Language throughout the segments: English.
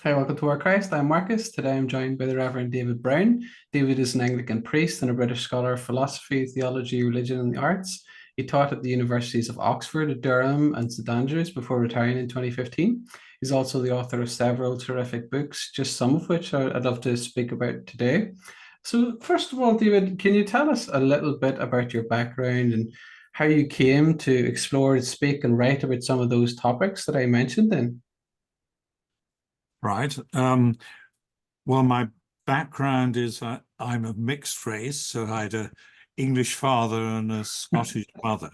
Hi, welcome to Our Christ. I'm Marcus. Today I'm joined by the Reverend David Brown. David is an Anglican priest and a British scholar of philosophy, theology, religion, and the arts. He taught at the universities of Oxford, Durham, and St Andrews before retiring in 2015. He's also the author of several terrific books, just some of which I'd love to speak about today. So, first of all, David, can you tell us a little bit about your background and how you came to explore, speak, and write about some of those topics that I mentioned then? Right. Well, my background is I'm of mixed race, so I had an English father and a Scottish mother,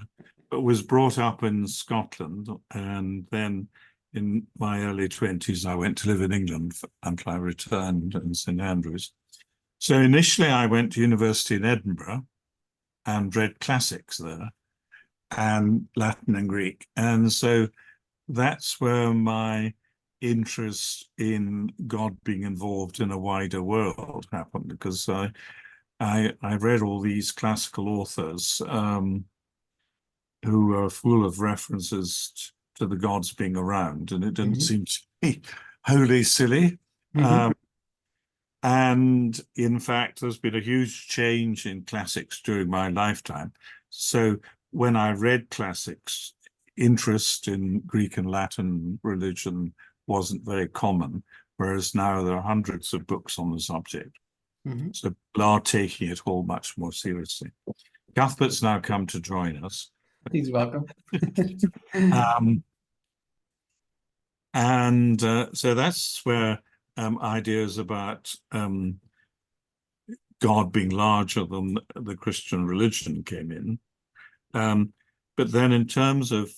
but was brought up in Scotland. And then in my early 20s, I went to live in England until I returned in St Andrews. So initially, I went to university in Edinburgh and read classics there and Latin and Greek. And so that's where my interest in God being involved in a wider world happened, because I read all these classical authors who are full of references to the gods being around, and it didn't seem to be wholly silly. And in fact, there's been a huge change in classics during my lifetime. So when I read classics, interest in Greek and Latin religion wasn't very common, whereas now there are hundreds of books on the subject. So people are taking it all much more seriously. Cuthbert's now come to join us. He's welcome. So that's where ideas about God being larger than the Christian religion came in. But then in terms of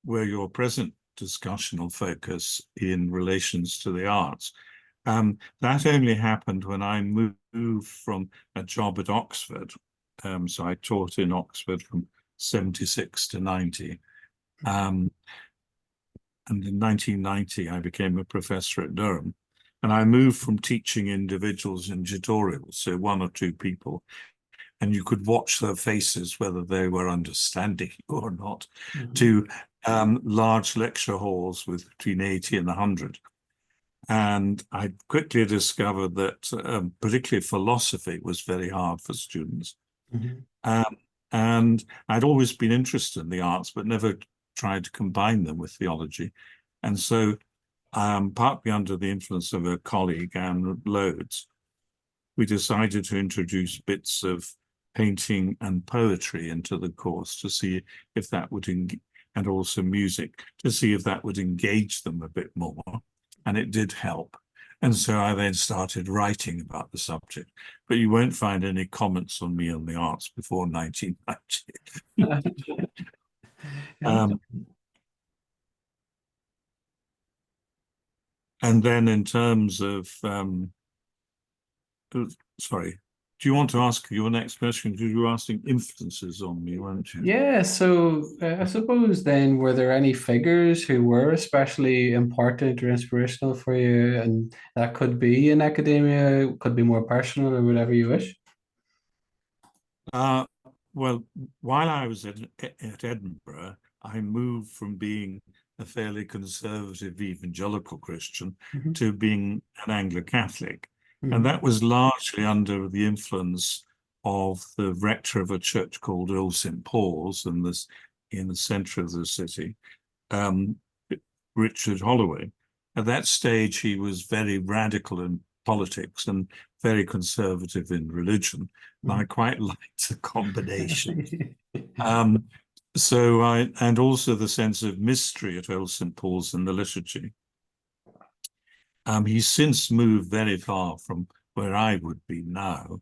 where your present discussion will focus in relations to the arts, that only happened when I moved from a job at Oxford. So I taught in Oxford from 76 to 90. And in 1990, I became a professor at Durham. And I moved from teaching individuals in tutorials, so one or two people, and you could watch their faces whether they were understanding or not, to large lecture halls with between 80 and 100. And I quickly discovered that particularly philosophy was very hard for students. And I'd always been interested in the arts, but never tried to combine them with theology. And so partly under the influence of a colleague, Anne Loads, we decided to introduce bits of painting and poetry into the course to see if that would, and also music, to see if that would engage them a bit more. And it did help. And so I then started writing about the subject. But you won't find any comments on me on the arts before 1990. And then in terms of, sorry, do you want to ask your next question? Because you were asking influences on me, weren't you? Yeah, so I suppose then, were there any figures who were especially important or inspirational for you? And that could be in academia, could be more personal or whatever you wish. Well, while I was at Edinburgh, I moved from being a fairly conservative evangelical Christian to being an Anglo-Catholic. And that was largely under the influence of the rector of a church called Old St. Paul's in the centre of the city, Richard Holloway. At that stage, he was very radical in politics and very conservative in religion. And I quite liked the combination. And also the sense of mystery at Old St. Paul's in the liturgy. He's since moved very far from where I would be now.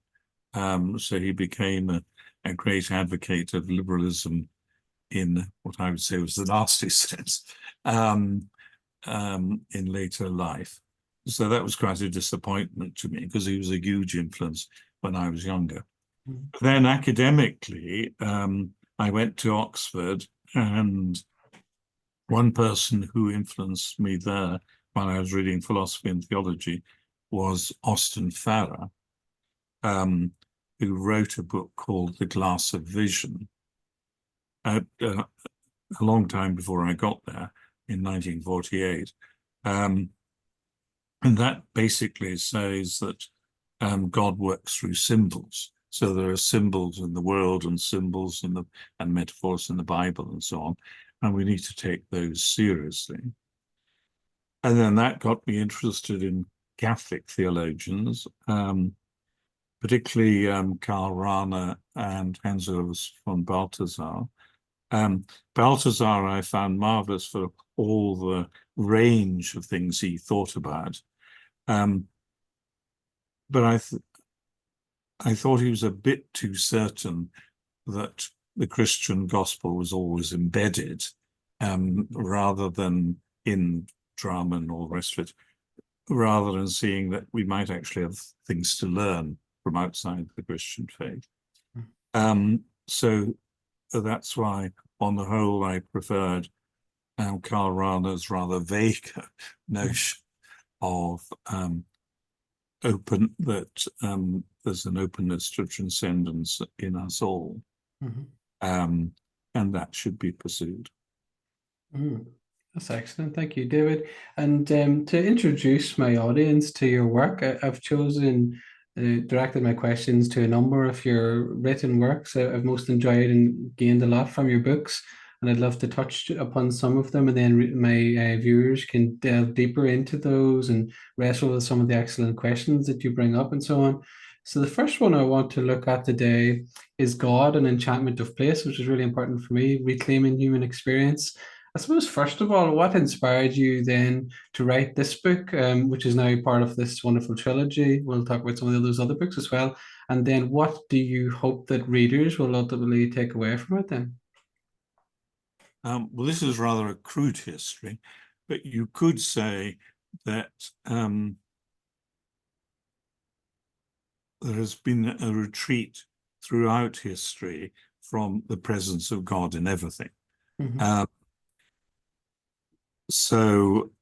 So he became a great advocate of liberalism in what I would say was the nasty sense in later life. So that was quite a disappointment to me, because he was a huge influence when I was younger. Then academically, I went to Oxford, and one person who influenced me there while I was reading philosophy and theology was Austin Farrer, who wrote a book called The Glass of Vision a long time before I got there in 1948. And that basically says that God works through symbols. So there are symbols in the world and symbols in and metaphors in the Bible and so on. And we need to take those seriously. And then that got me interested in Catholic theologians, particularly Karl Rahner and Hans Urs von Balthasar. Balthasar I found marvelous for all the range of things he thought about. But I thought he was a bit too certain that the Christian gospel was always embedded, rather than in drama and all the rest of it, rather than seeing that we might actually have things to learn from outside the Christian faith. So that's why, on the whole, I preferred Karl Rahner's rather vague notion of there's an openness to transcendence in us all, and that should be pursued. That's excellent. Thank you, David. And to introduce my audience to your work, I've chosen, directed my questions to a number of your written works. I've most enjoyed and gained a lot from your books, and I'd love to touch upon some of them, and then my viewers can delve deeper into those and wrestle with some of the excellent questions that you bring up and so on. So the first one I want to look at today is God and Enchantment of Place, which is really important for me, reclaiming human experience. I suppose, first of all, what inspired you then to write this book, which is now part of this wonderful trilogy? We'll talk about some of those other books as well. And then what do you hope that readers will ultimately take away from it then? Well, this is rather a crude history, but you could say that there has been a retreat throughout history from the presence of God in everything. So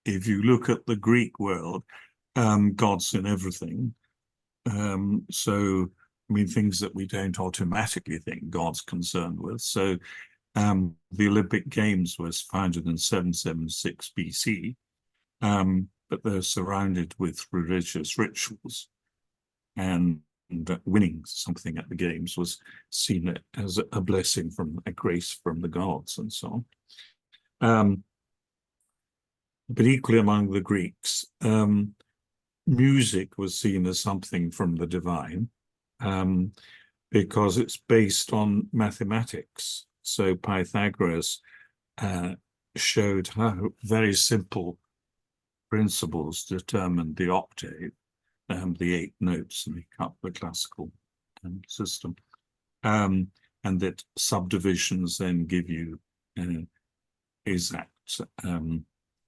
if you look at the Greek world, God's in everything. So, I mean, things that we don't automatically think God's concerned with. So the Olympic Games was founded in 776 BC, but they're surrounded with religious rituals. And winning something at the Games was seen as a blessing, from a grace from the gods and so on. But equally among the Greeks, music was seen as something from the divine, because it's based on mathematics. So Pythagoras showed how very simple principles determined the octave, the 8 notes that make up the classical system, and that subdivisions then give you exact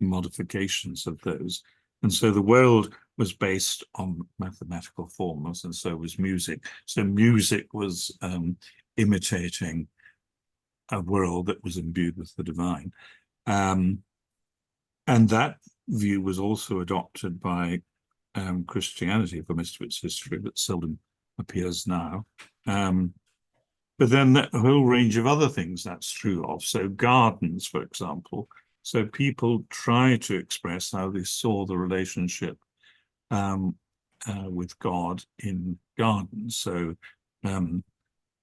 modifications of those. And so the world was based on mathematical formulas, and so was music. So music was imitating a world that was imbued with the divine. And that view was also adopted by Christianity for most of its history, but seldom appears now. But then that whole range of other things that's true of. So gardens, for example. So people try to express how they saw the relationship with God in gardens. So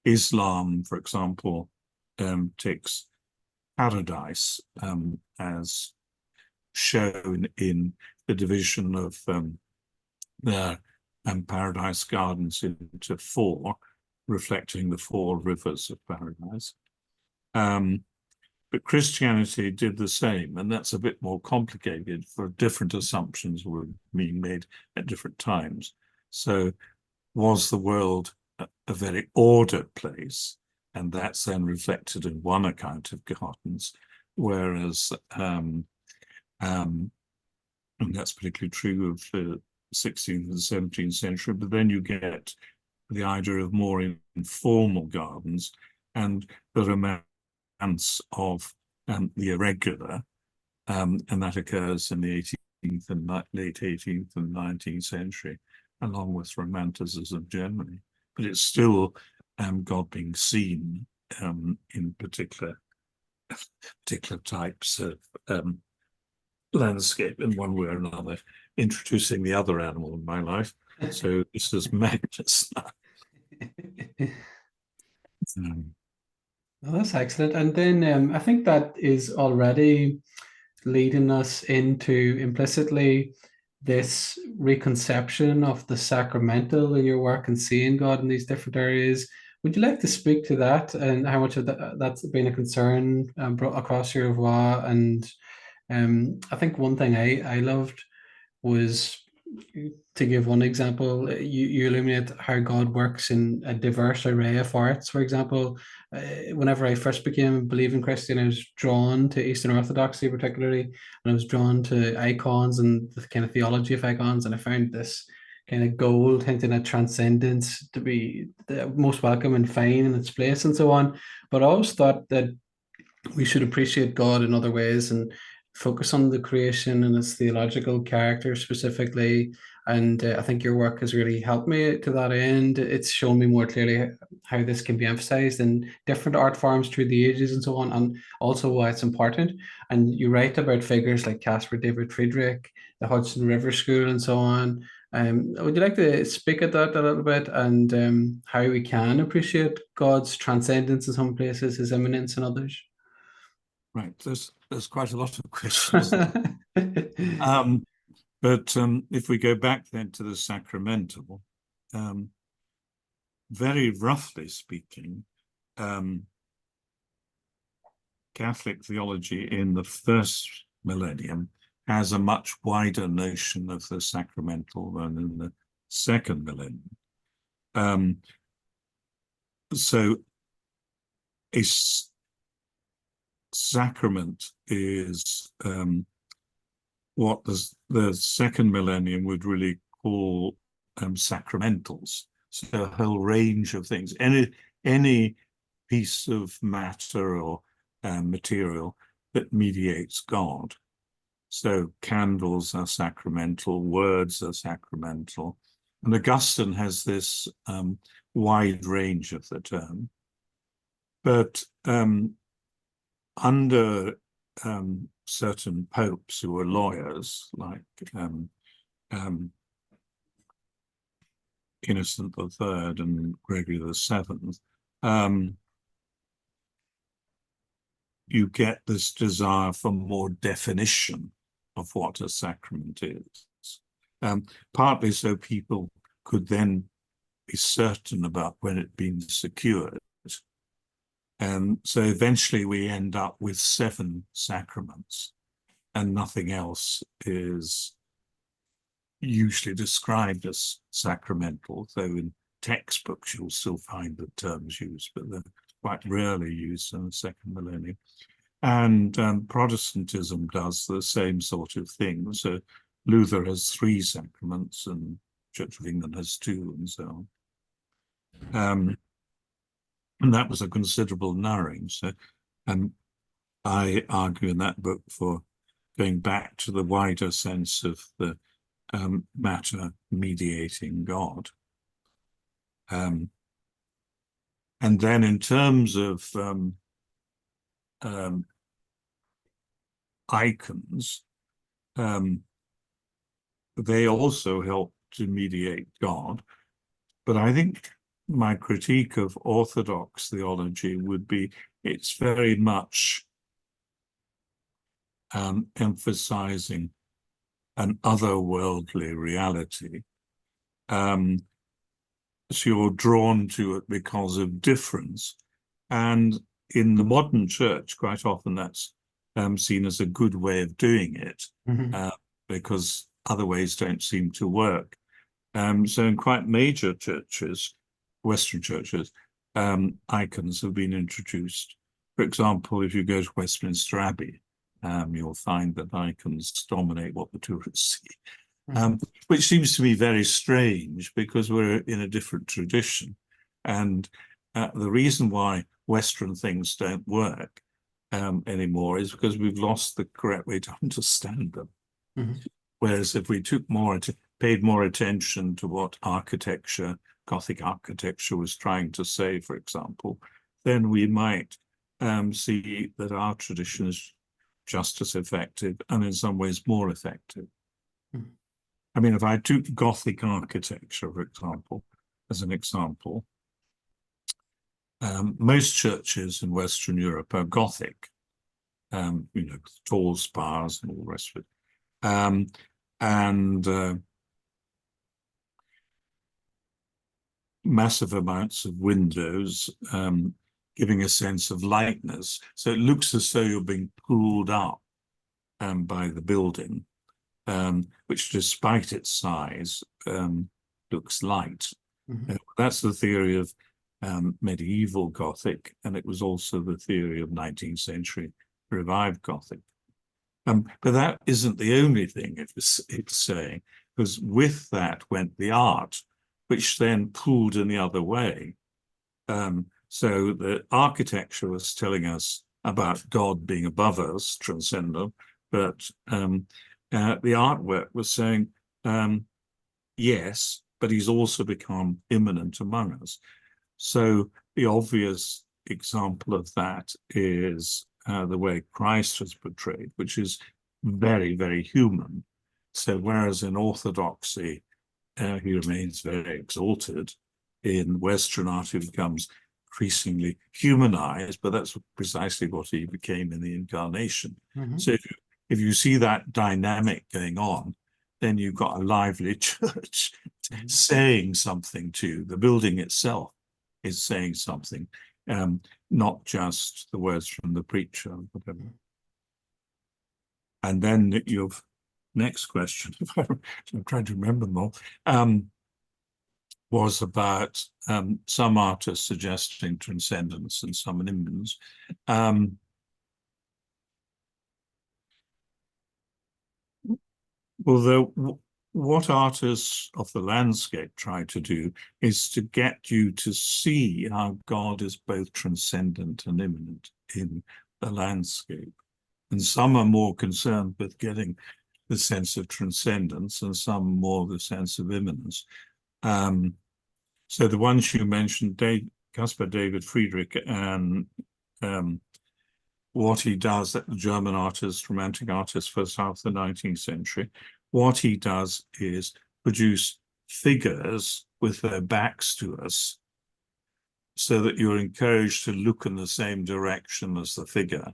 Islam, for example, takes paradise as shown in the division of their paradise gardens into 4, reflecting the 4 rivers of paradise. But Christianity did the same, and that's a bit more complicated, for different assumptions were being made at different times. So was the world a very ordered place? And that's then reflected in one account of gardens, whereas, and that's particularly true of the 16th and 17th century, but then you get the idea of more informal gardens and the romance of the irregular, and that occurs in the 18th and late 18th and 19th century, along with romanticism generally. But it's still God being seen in particular types of landscape in one way or another, introducing the other animal in my life. So this is Magnus now. Well, that's excellent. And then I think that is already leading us into implicitly this reconception of the sacramental in your work and seeing God in these different areas. Would you like to speak to that and how much of that's been a concern brought across your voix? And I think one thing I loved was, to give one example, you illuminate how God works in a diverse array of arts. For example, whenever I first became a believing Christian, I was drawn to Eastern Orthodoxy particularly, and I was drawn to icons and the kind of theology of icons, and I found this kind of gold hinting at transcendence to be the most welcome and fine in its place and so on. But I always thought that we should appreciate God in other ways and focus on the creation and its theological character specifically. And I think your work has really helped me to that end. It's shown me more clearly how this can be emphasized in different art forms through the ages and so on, and also why it's important. And you write about figures like Caspar David Friedrich, the Hudson River School, and so on. Would you like to speak at that a little bit, and how we can appreciate God's transcendence in some places, his immanence in others? Right, there's quite a lot of questions. But if we go back then to the sacramental, very roughly speaking, Catholic theology in the first millennium has a much wider notion of the sacramental than in the second millennium. So a sacrament is what the second millennium would really call sacramentals. So a whole range of things. Any piece of matter or material that mediates God. So candles are sacramental, words are sacramental. And Augustine has this wide range of the term. But under certain popes who were lawyers, like Innocent III and Gregory VII, you get this desire for more definition of what a sacrament is. Partly so people could then be certain about when it had been secured. And so eventually we end up with 7 sacraments, and nothing else is usually described as sacramental, though in textbooks you'll still find the terms used, but they're quite rarely used in the second millennium. And Protestantism does the same sort of thing. So Luther has 3 sacraments and Church of England has 2 and so on. And that was a considerable narrowing. So I argue in that book for going back to the wider sense of the matter mediating God. And then in terms of icons, they also help to mediate God. But I think my critique of Orthodox theology would be it's very much emphasizing an otherworldly reality. So you're drawn to it because of difference. And in the modern church, quite often that's seen as a good way of doing it, because other ways don't seem to work. So in quite major churches, Western churches, icons have been introduced. For example, if you go to Westminster Abbey, you'll find that icons dominate what the tourists see, which seems to me very strange because we're in a different tradition. And the reason why Western things don't work anymore is because we've lost the correct way to understand them. Whereas if we took paid more attention to what architecture, Gothic architecture was trying to say, for example, then we might see that our tradition is just as effective and in some ways more effective. Mm. I mean, if I took Gothic architecture, for example, as an example, most churches in Western Europe are Gothic, tall spires and all the rest of it. Massive amounts of windows, giving a sense of lightness. So it looks as though you're being pulled up by the building, which despite its size looks light. Mm-hmm. That's the theory of medieval Gothic, and it was also the theory of 19th century revived Gothic. But that isn't the only thing it's saying, because with that went the art, which then pulled in the other way. So the architecture was telling us about God being above us, transcendent, but the artwork was saying, yes, but he's also become immanent among us. So the obvious example of that is the way Christ was portrayed, which is very, very human. So whereas in Orthodoxy, he remains very exalted, in Western art he becomes increasingly humanized, but that's precisely what he became in the Incarnation. Mm-hmm. So if you see that dynamic going on, then you've got a lively church saying something to you. The building itself is saying something, not just the words from the preacher or whatever. And then your next question, if I'm trying to remember them all, was about some artists suggesting transcendence and some immanence. Although what artists of the landscape try to do is to get you to see how God is both transcendent and immanent in the landscape. And some are more concerned with getting the sense of transcendence, and some more the sense of immanence. So the ones you mentioned, Caspar David Friedrich, and what he does, that the German artist, romantic artist, first half of the 19th century, what he does is produce figures with their backs to us, so that you're encouraged to look in the same direction as the figure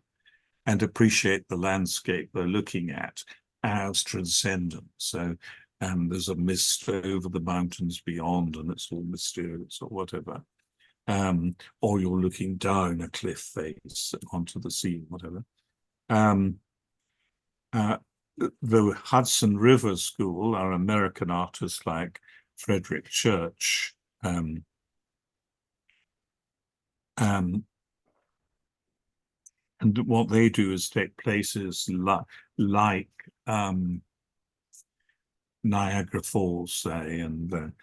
and appreciate the landscape they're looking at as transcendent. So there's a mist over the mountains beyond, and it's all mysterious or whatever. Or you're looking down a cliff face onto the sea, whatever. The Hudson River School are American artists like Frederick Church, and what they do is take places like Niagara Falls, say, and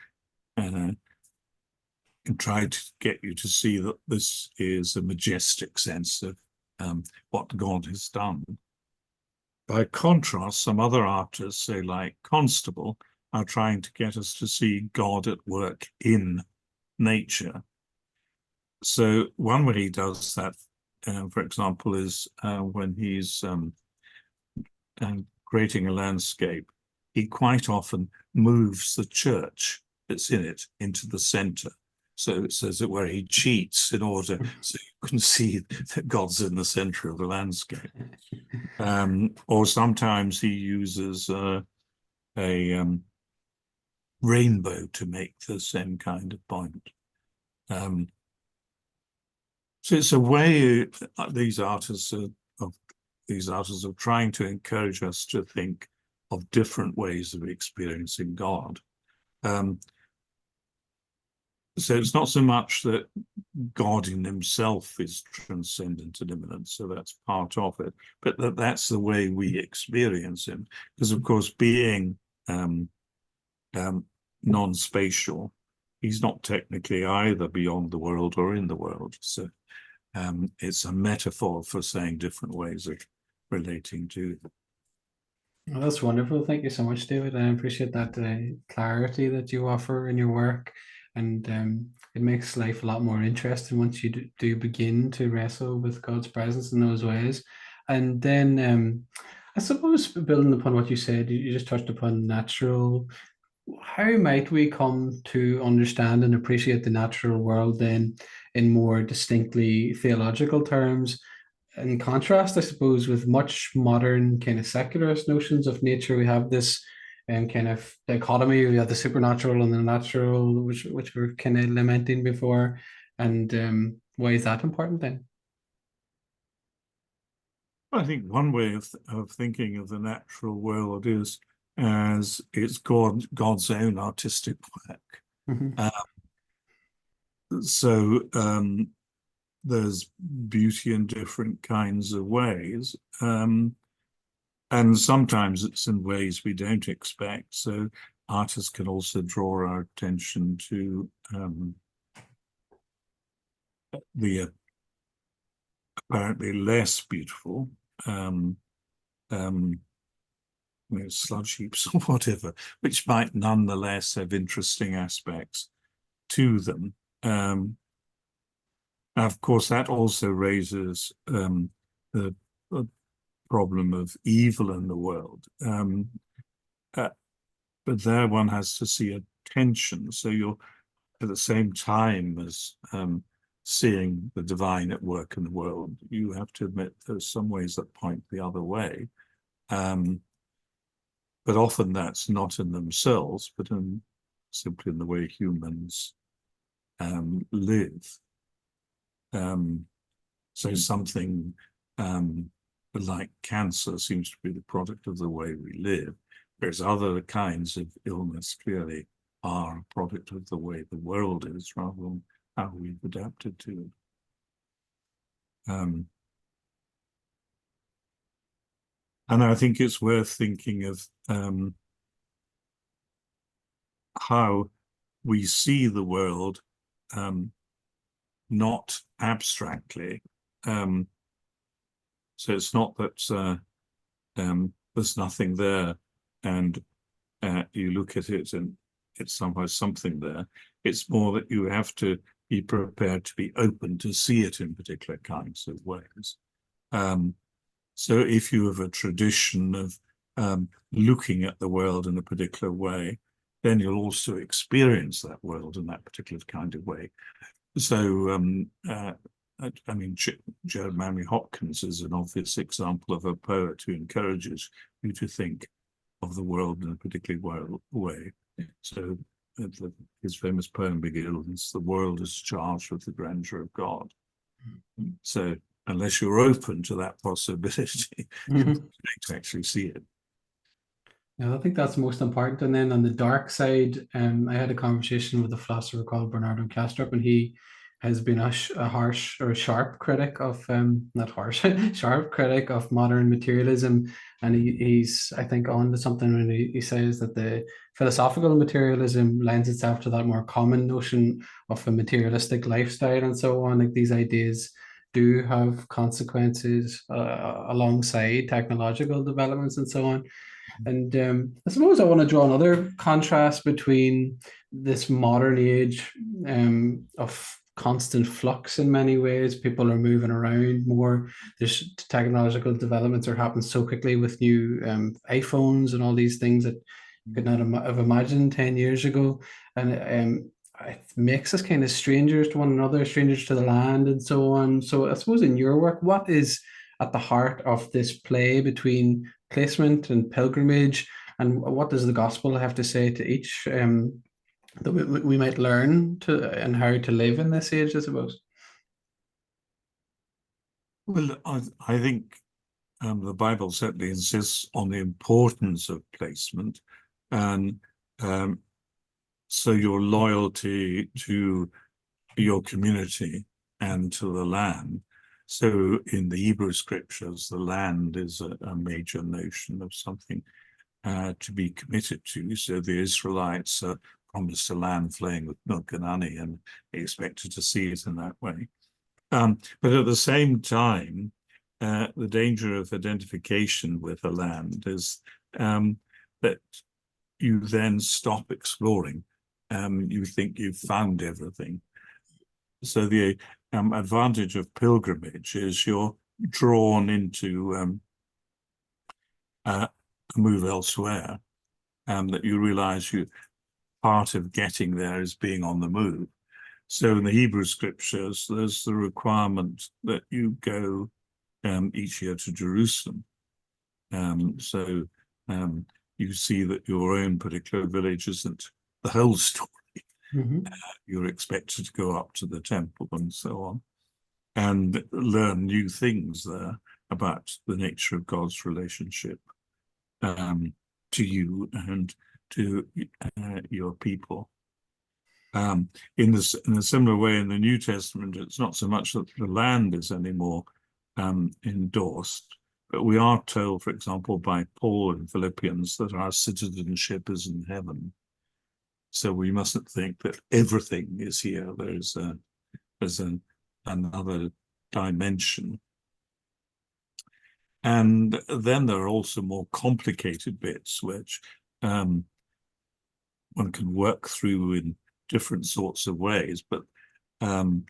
try to get you to see that this is a majestic sense of what God has done. By contrast, some other artists, say like Constable, are trying to get us to see God at work in nature. So one way he does that, for example, is when he's creating a landscape, he quite often moves the church that's in it into the center. So it's as it were, he cheats in order so you can see that God's in the center of the landscape. Or sometimes he uses a rainbow to make the same kind of point. So it's a way these artists are trying to encourage us to think of different ways of experiencing God. So it's not so much that God in himself is transcendent and immanent, so that's part of it, but that's the way we experience him. Because of course, being non-spatial, he's not technically either beyond the world or in the world. So it's a metaphor for saying different ways of relating to it. Well, that's wonderful. Thank you so much, David. I appreciate that clarity that you offer in your work, and it makes life a lot more interesting once you do begin to wrestle with God's presence in those ways. And then I suppose building upon what you said, you just touched upon natural. How might we come to understand and appreciate the natural world then in more distinctly theological terms? In contrast, I suppose, with much modern kind of secularist notions of nature, we have this kind of dichotomy. We have the supernatural and the natural, which we were kind of lamenting before. And why is that important then? I think one way of thinking of the natural world is as it's God's own artistic work. Mm-hmm. So there's beauty in different kinds of ways. And sometimes it's in ways we don't expect. So artists can also draw our attention to the apparently less beautiful, sludge heaps or whatever, which might nonetheless have interesting aspects to them. Of course, that also raises the problem of evil in the world. But there one has to see a tension. So you're at the same time as seeing the divine at work in the world, you have to admit there's some ways that point the other way. But often that's not in themselves, but simply in the way humans live. So something like cancer seems to be the product of the way we live, whereas other kinds of illness clearly are a product of the way the world is rather than how we've adapted to it. And I think it's worth thinking of how we see the world not abstractly. So it's not that there's nothing there and you look at it and it's somehow something there. It's more that you have to be prepared to be open to see it in particular kinds of ways. So if you have a tradition of looking at the world in a particular way, then you'll also experience that world in that particular kind of way. So, I mean, Joe Manley Hopkins is an obvious example of a poet who encourages you to think of the world in a particular way. So his famous poem begins, "The world is charged with the grandeur of God." So unless you're open to that possibility, you're not going to actually see it. Yeah, I think that's most important. And then on the dark side, I had a conversation with a philosopher called Bernardo Kastrup, and he has been a harsh or sharp critic of not harsh, sharp critic of modern materialism. And he's I think on to something when he says that the philosophical materialism lends itself to that more common notion of a materialistic lifestyle and so on. Like these ideas do have consequences alongside technological developments and so on. And I suppose I want to draw another contrast between this modern age of constant flux in many ways. People are moving around more. There's technological developments are happening so quickly with new iPhones and all these things that you could not have imagined 10 years ago. And it makes us kind of strangers to one another, strangers to the land and so on. So I suppose in your work, what is at the heart of this play between placement and pilgrimage, and what does the gospel have to say to each that we might learn to and how to live in this age, I suppose? Well, I think the Bible certainly insists on the importance of placement, and so your loyalty to your community and to the land. So in the Hebrew scriptures, the land is a major notion of something to be committed to. So the Israelites are promised a land flowing with milk and honey and expected to see it in that way. But at the same time, the danger of identification with a land is that you then stop exploring. You think you've found everything. So the advantage of pilgrimage is you're drawn into a move elsewhere, that you realize part of getting there is being on the move. So in the Hebrew scriptures, there's the requirement that you go each year to Jerusalem. So you see that your own particular village isn't the whole story. You're expected to go up to the temple and so on, and learn new things there about the nature of God's relationship to you and to your people. In a similar way, in the New Testament, it's not so much that the land is anymore endorsed, but we are told, for example, by Paul in Philippians, that our citizenship is in heaven. So we mustn't think that everything is here. There's another dimension. And then there are also more complicated bits which one can work through in different sorts of ways. But the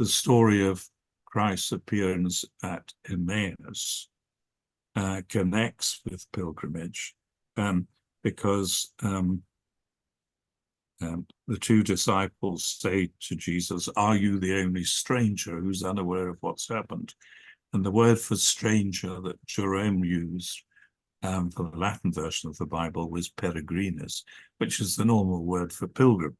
story of Christ's appearance at Emmaus connects with pilgrimage, because the two disciples say to Jesus, "Are you the only stranger who's unaware of what's happened?" And the word for stranger that Durham used for the Latin version of the Bible was peregrinus, which is the normal word for pilgrim.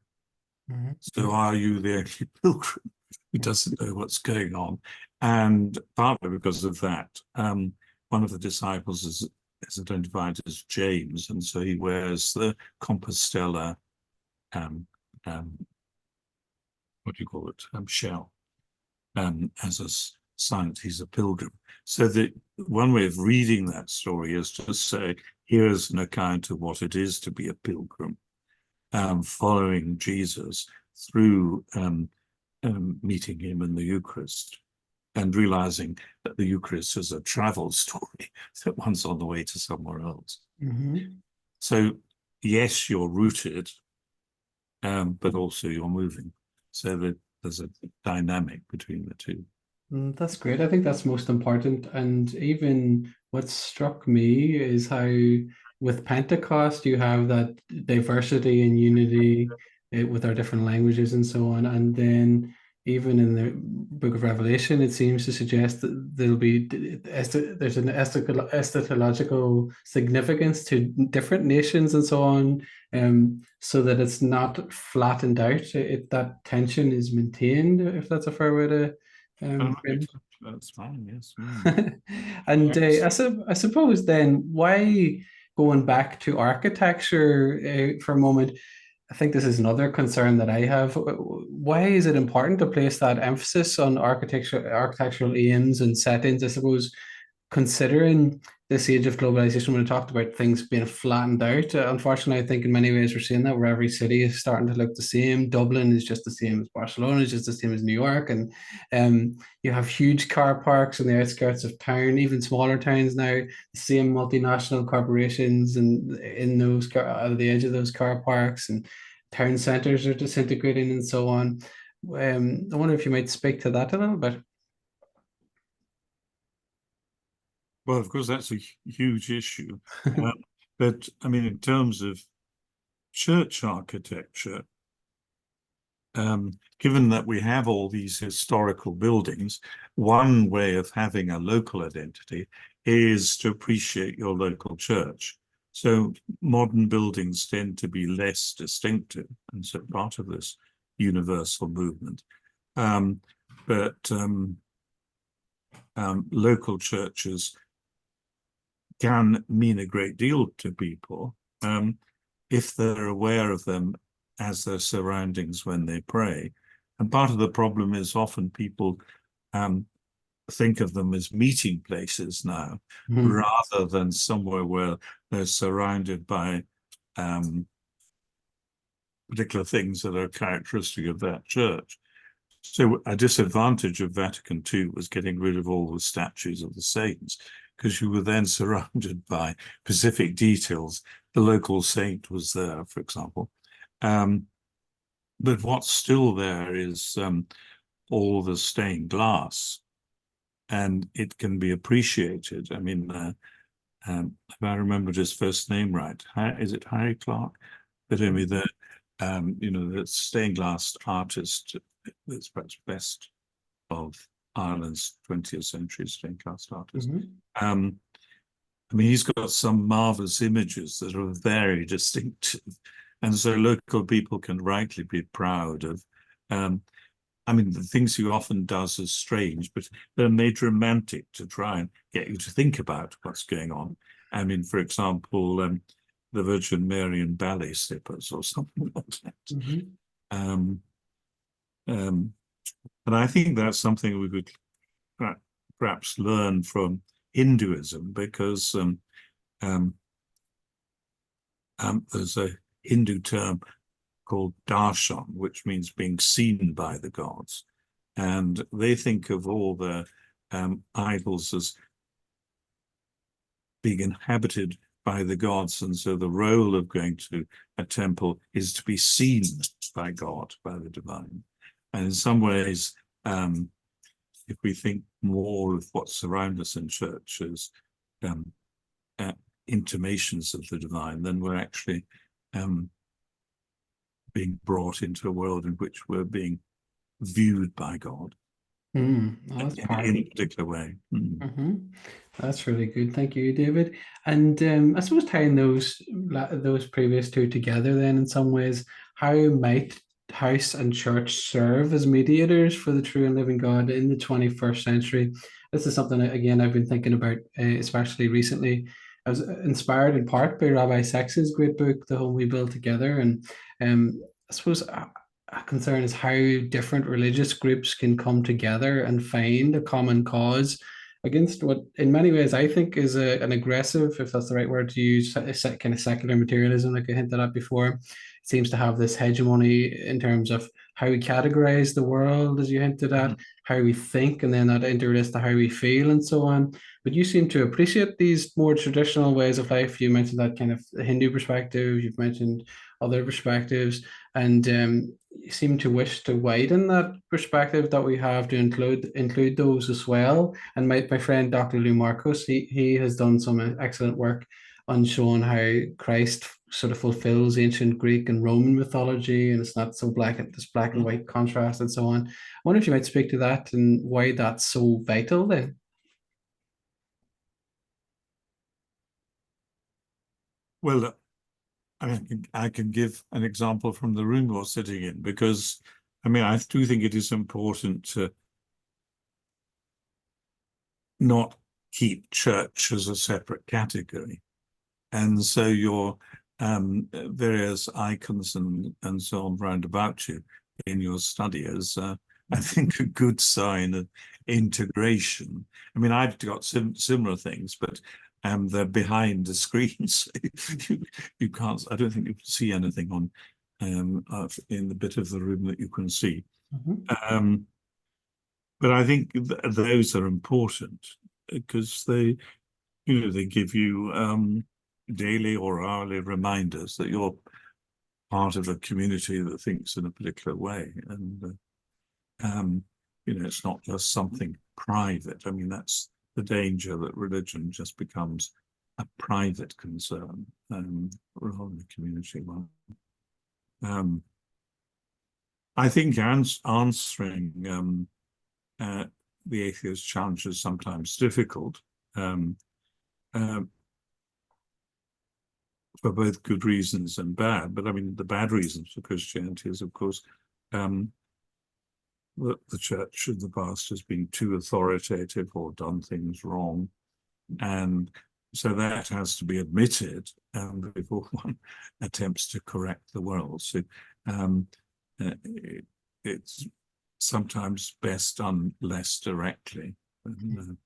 So are you the only pilgrim who doesn't know what's going on? And partly because of that, one of the disciples is identified as James, and so he wears the Compostela what do you call it, shell, as a sign that he's a pilgrim. So one way of reading that story is to say, here's an account of what it is to be a pilgrim, following Jesus through meeting him in the Eucharist, and realizing that the Eucharist is a travel story, that one's on the way to somewhere else. So yes, you're rooted, but also you're moving. So that there's a dynamic between the two. That's great. I think that's most important. And even what struck me is how with Pentecost you have that diversity and unity with our different languages and so on. And then even in the Book of Revelation, it seems to suggest that there's an eschatological significance to different nations and so on, so that it's not flattened out. That tension is maintained, if that's a fair way to. That's fine, yes. And I suppose then, why, going back to architecture for a moment, I think this is another concern that I have. Why is it important to place that emphasis on architectural aims and settings? I suppose, considering this age of globalization, when we talked about things being flattened out, unfortunately, I think in many ways we're seeing that where every city is starting to look the same. Dublin is just the same as Barcelona, is just the same as New York, and you have huge car parks on the outskirts of town, even smaller towns now. The same multinational corporations and in those at the edge of those car parks, and town centres are disintegrating and so on. I wonder if you might speak to that a little bit. Well, of course, that's a huge issue. But I mean, in terms of church architecture, given that we have all these historical buildings, one way of having a local identity is to appreciate your local church. So modern buildings tend to be less distinctive, and so part of this universal movement. But local churches can mean a great deal to people if they're aware of them as their surroundings when they pray. And part of the problem is often people think of them as meeting places now, rather than somewhere where they're surrounded by particular things that are characteristic of that church. So a disadvantage of Vatican II was getting rid of all the statues of the saints, because you were then surrounded by specific details. The local saint was there, for example. But what's still there is all the stained glass and it can be appreciated. I mean, if I remembered his first name right, is it Harry Clark? But I mean, the stained glass artist that's perhaps best of Ireland's 20th century stained glass artist. I mean, he's got some marvelous images that are very distinctive, and so local people can rightly be proud of. I mean, the things he often does are strange, but they're made romantic to try and get you to think about what's going on. I mean, for example, the Virgin Mary in ballet slippers or something like that. And I think that's something we could perhaps learn from Hinduism, because there's a Hindu term called darshan, which means being seen by the gods. And they think of all the idols as being inhabited by the gods. And so the role of going to a temple is to be seen by God, by the divine. And in some ways, if we think more of what's around us in church as intimations of the divine, then we're actually being brought into a world in which we're being viewed by God in a particular way. That's really good. Thank you, David. And I suppose tying those previous two together then in some ways, how might house and church serve as mediators for the true and living God in the 21st century? This is something, again, I've been thinking about, especially recently. I was inspired in part by Rabbi Sex's great book, The Home We Build Together. And I suppose a concern is how different religious groups can come together and find a common cause against what in many ways I think is an aggressive, if that's the right word to use, kind of secular materialism, like I hinted at before. It seems to have this hegemony in terms of how we categorize the world, as you hinted at, how we think, and then that interrelates to how we feel and so on. But you seem to appreciate these more traditional ways of life. You mentioned that kind of Hindu perspective, you've mentioned other perspectives, and you seem to wish to widen that perspective that we have to include those as well. And my friend Dr. Lou Marcos, he has done some excellent work on showing how Christ sort of fulfills ancient Greek and Roman mythology, and it's not so black and white contrast and so on. I wonder if you might speak to that and why that's so vital then. Well, I can give an example from the room you're sitting in, because I mean, I do think it is important to not keep church as a separate category. And so your various icons and so on round about you in your study is, I think, a good sign of integration. I mean, I've got similar things, but they're behind the screens. You can't, I don't think you can see anything on in the bit of the room that you can see. But I think those are important because they give you daily or hourly reminders that you're part of a community that thinks in a particular way. And, it's not just something private. I mean, that's the danger, that religion just becomes a private concern rather than a community one. I think answering the atheist challenge is sometimes difficult for both good reasons and bad. But I mean, the bad reasons for Christianity is, of course, that the church in the past has been too authoritative or done things wrong. And so that has to be admitted before one attempts to correct the world. So it's sometimes best done less directly and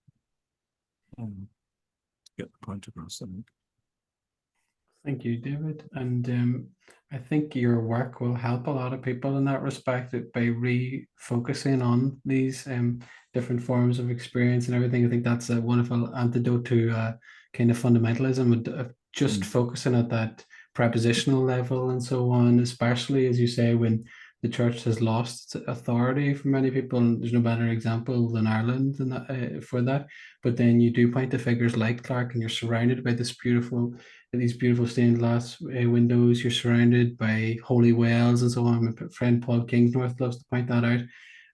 get the point across, I think. Thank you, David. And I think your work will help a lot of people in that respect by refocusing on these different forms of experience and everything. I think that's a wonderful antidote to kind of fundamentalism, of just focusing at that prepositional level and so on, especially, as you say, when the church has lost its authority for many people, and there's no better example than Ireland than that, for that. But then you do point to figures like Clark, and you're surrounded by these beautiful stained glass windows. You're surrounded by holy wells and so on. My friend Paul Kingsnorth loves to point that out.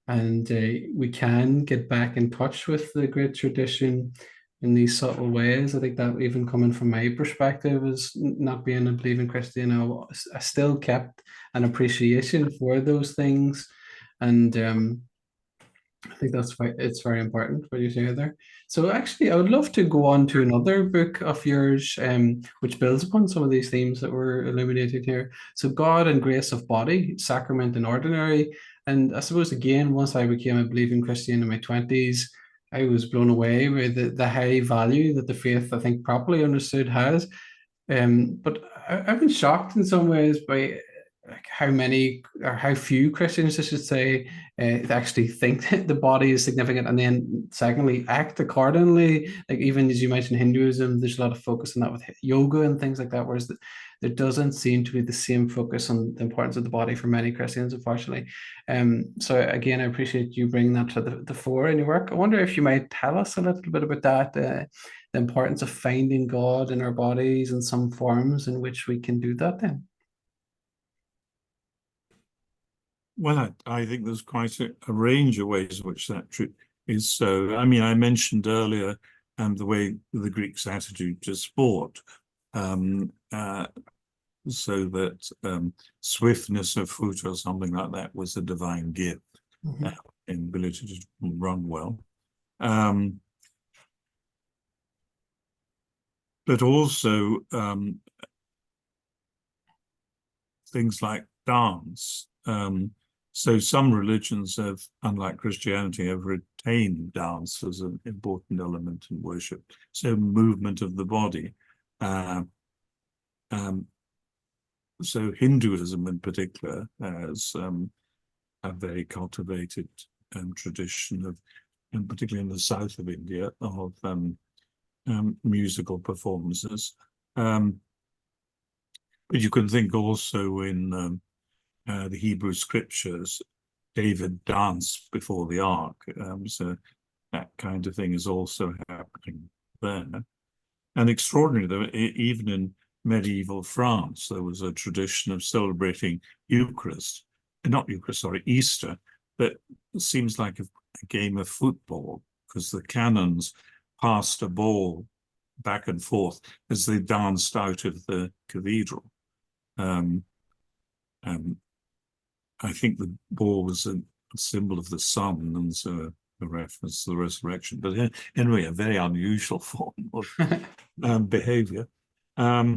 And we can get back in touch with the great tradition in these subtle ways. I think that even coming from my perspective as not being a believing Christian, I still kept an appreciation for those things. And I think it's very important what you say there. So actually, I would love to go on to another book of yours, which builds upon some of these themes that were illuminated here. So God and Grace of Body, Sacrament and Ordinary. And I suppose again, once I became a believing Christian in my 20s, I was blown away by the high value that the faith, I think, properly understood has. But I've been shocked in some ways by like how many or how few Christians, I should say, actually think that the body is significant, and then secondly, act accordingly. Like even as you mentioned, Hinduism, there's a lot of focus on that with yoga and things like that, whereas there doesn't seem to be the same focus on the importance of the body for many Christians, unfortunately. So again, I appreciate you bringing that to the fore in your work. I wonder if you might tell us a little bit about that. The importance of finding God in our bodies and some forms in which we can do that then. Well, I think there's quite a range of ways in which that is so. I mean, I mentioned earlier the way the Greeks' attitude to sport, so that swiftness of foot or something like that was a divine gift, in ability to run well. But also things like dance. So some religions have, unlike Christianity, have retained dance as an important element in worship. So movement of the body. So Hinduism in particular has a very cultivated tradition of, and particularly in the south of India, of musical performances. But you can think also in the Hebrew scriptures, David danced before the ark. So that kind of thing is also happening there. And extraordinary, though, even in medieval France, there was a tradition of celebrating Easter, that seems like a game of football, because the canons passed a ball back and forth as they danced out of the cathedral. I think the ball was a symbol of the sun, and so a reference to the resurrection. But anyway, a very unusual form of behavior. But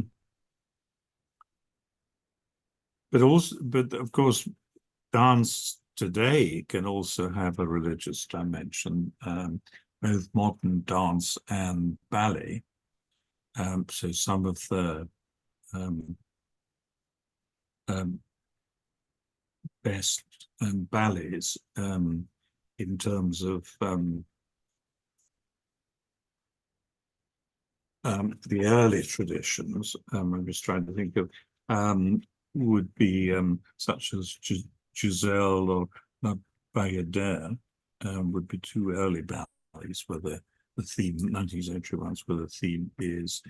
of course, dance today can also have a religious dimension, both modern dance and ballet. So some of the best ballets in terms of the early traditions, I'm just trying to think of, would be such as Giselle or La Bayadere, would be two early ballets where the theme, 19th century ones, where the theme is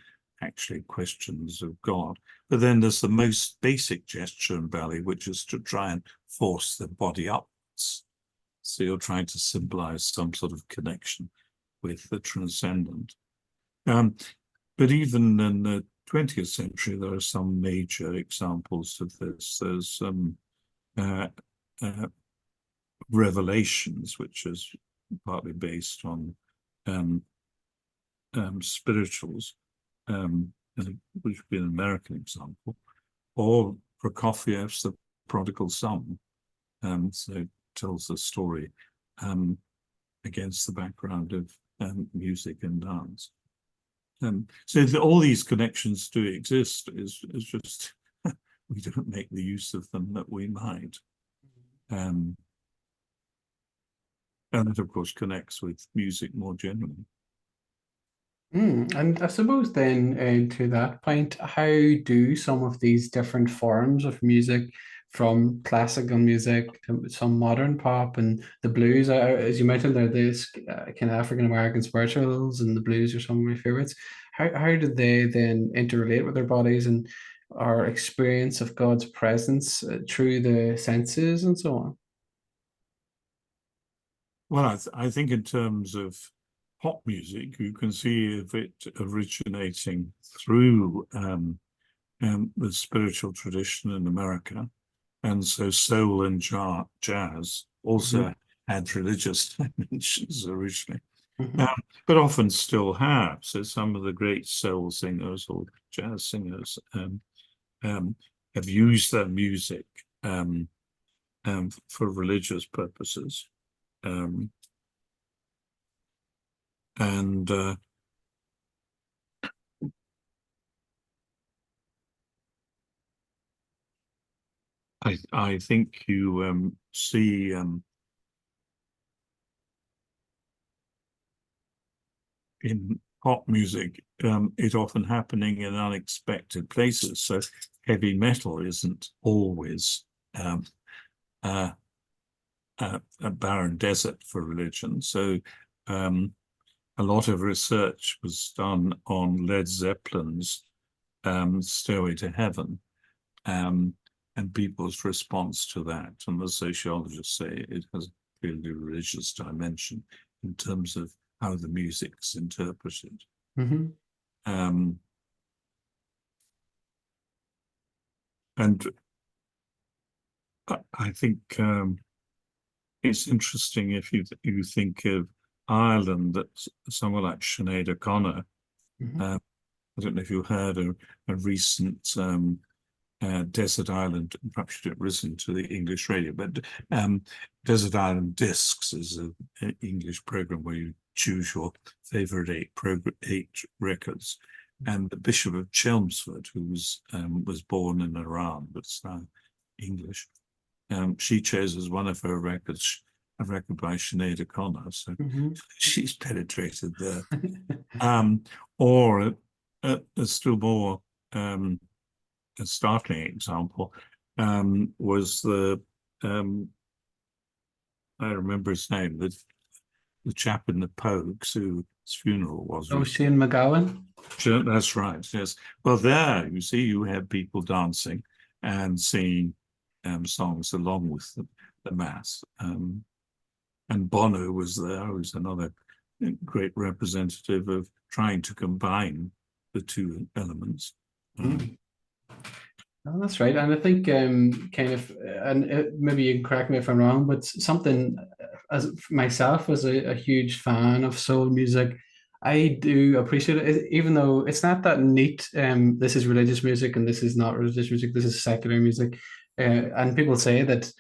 actually questions of God. But then there's the most basic gesture in ballet, which is to try and force the body upwards. So you're trying to symbolize some sort of connection with the transcendent. But even in the 20th century, there are some major examples of this. There's Revelations, which is partly based on spirituals, which would be an American example, or Prokofiev's The Prodigal Son. So it tells the story against the background of music and dance. So all these connections do exist. Is just we don't make the use of them that we might. And it, of course, connects with music more generally. And I suppose then to that point, how do some of these different forms of music from classical music to some modern pop and the blues. As you mentioned, there this kind of African American spirituals, and the blues are some of my favorites. How did they then interrelate with their bodies and our experience of God's presence through the senses and so on? Well, I think in terms of pop music, you can see of it originating through the spiritual tradition in America. And so soul and jazz also had religious dimensions originally, but often still have. So some of the great soul singers or jazz singers have used their music for religious purposes. I think you see in pop music it often happening in unexpected places. So heavy metal isn't always a barren desert for religion. So a lot of research was done on Led Zeppelin's Stairway to Heaven, and people's response to that. And the sociologists say it has a clearly religious dimension in terms of how the music's interpreted. And I think it's interesting if you think of Ireland, that someone like Sinead O'Connor, I don't know if you heard a recent Desert Island, perhaps you didn't listen to the English radio, but Desert Island Discs is an English program where you choose your favorite eight records. And the Bishop of Chelmsford, who was born in Iran, but is now English, she chose as one of her records a record by Sinead O'Connor. So she's penetrated there. Or a still more a startling example was the I remember his name, the chap in the Pogues whose funeral was. Oh, Shane McGowan. That's right. Yes. Well, there you see, you have people dancing and singing songs along with the mass. And Bono was there, who's another great representative of trying to combine the two elements. Oh, that's right. And I think kind of, and maybe you can correct me if I'm wrong, but something as myself as a huge fan of soul music, I do appreciate it, even though it's not that neat. This is religious music and this is not religious music. This is secular music. And people say that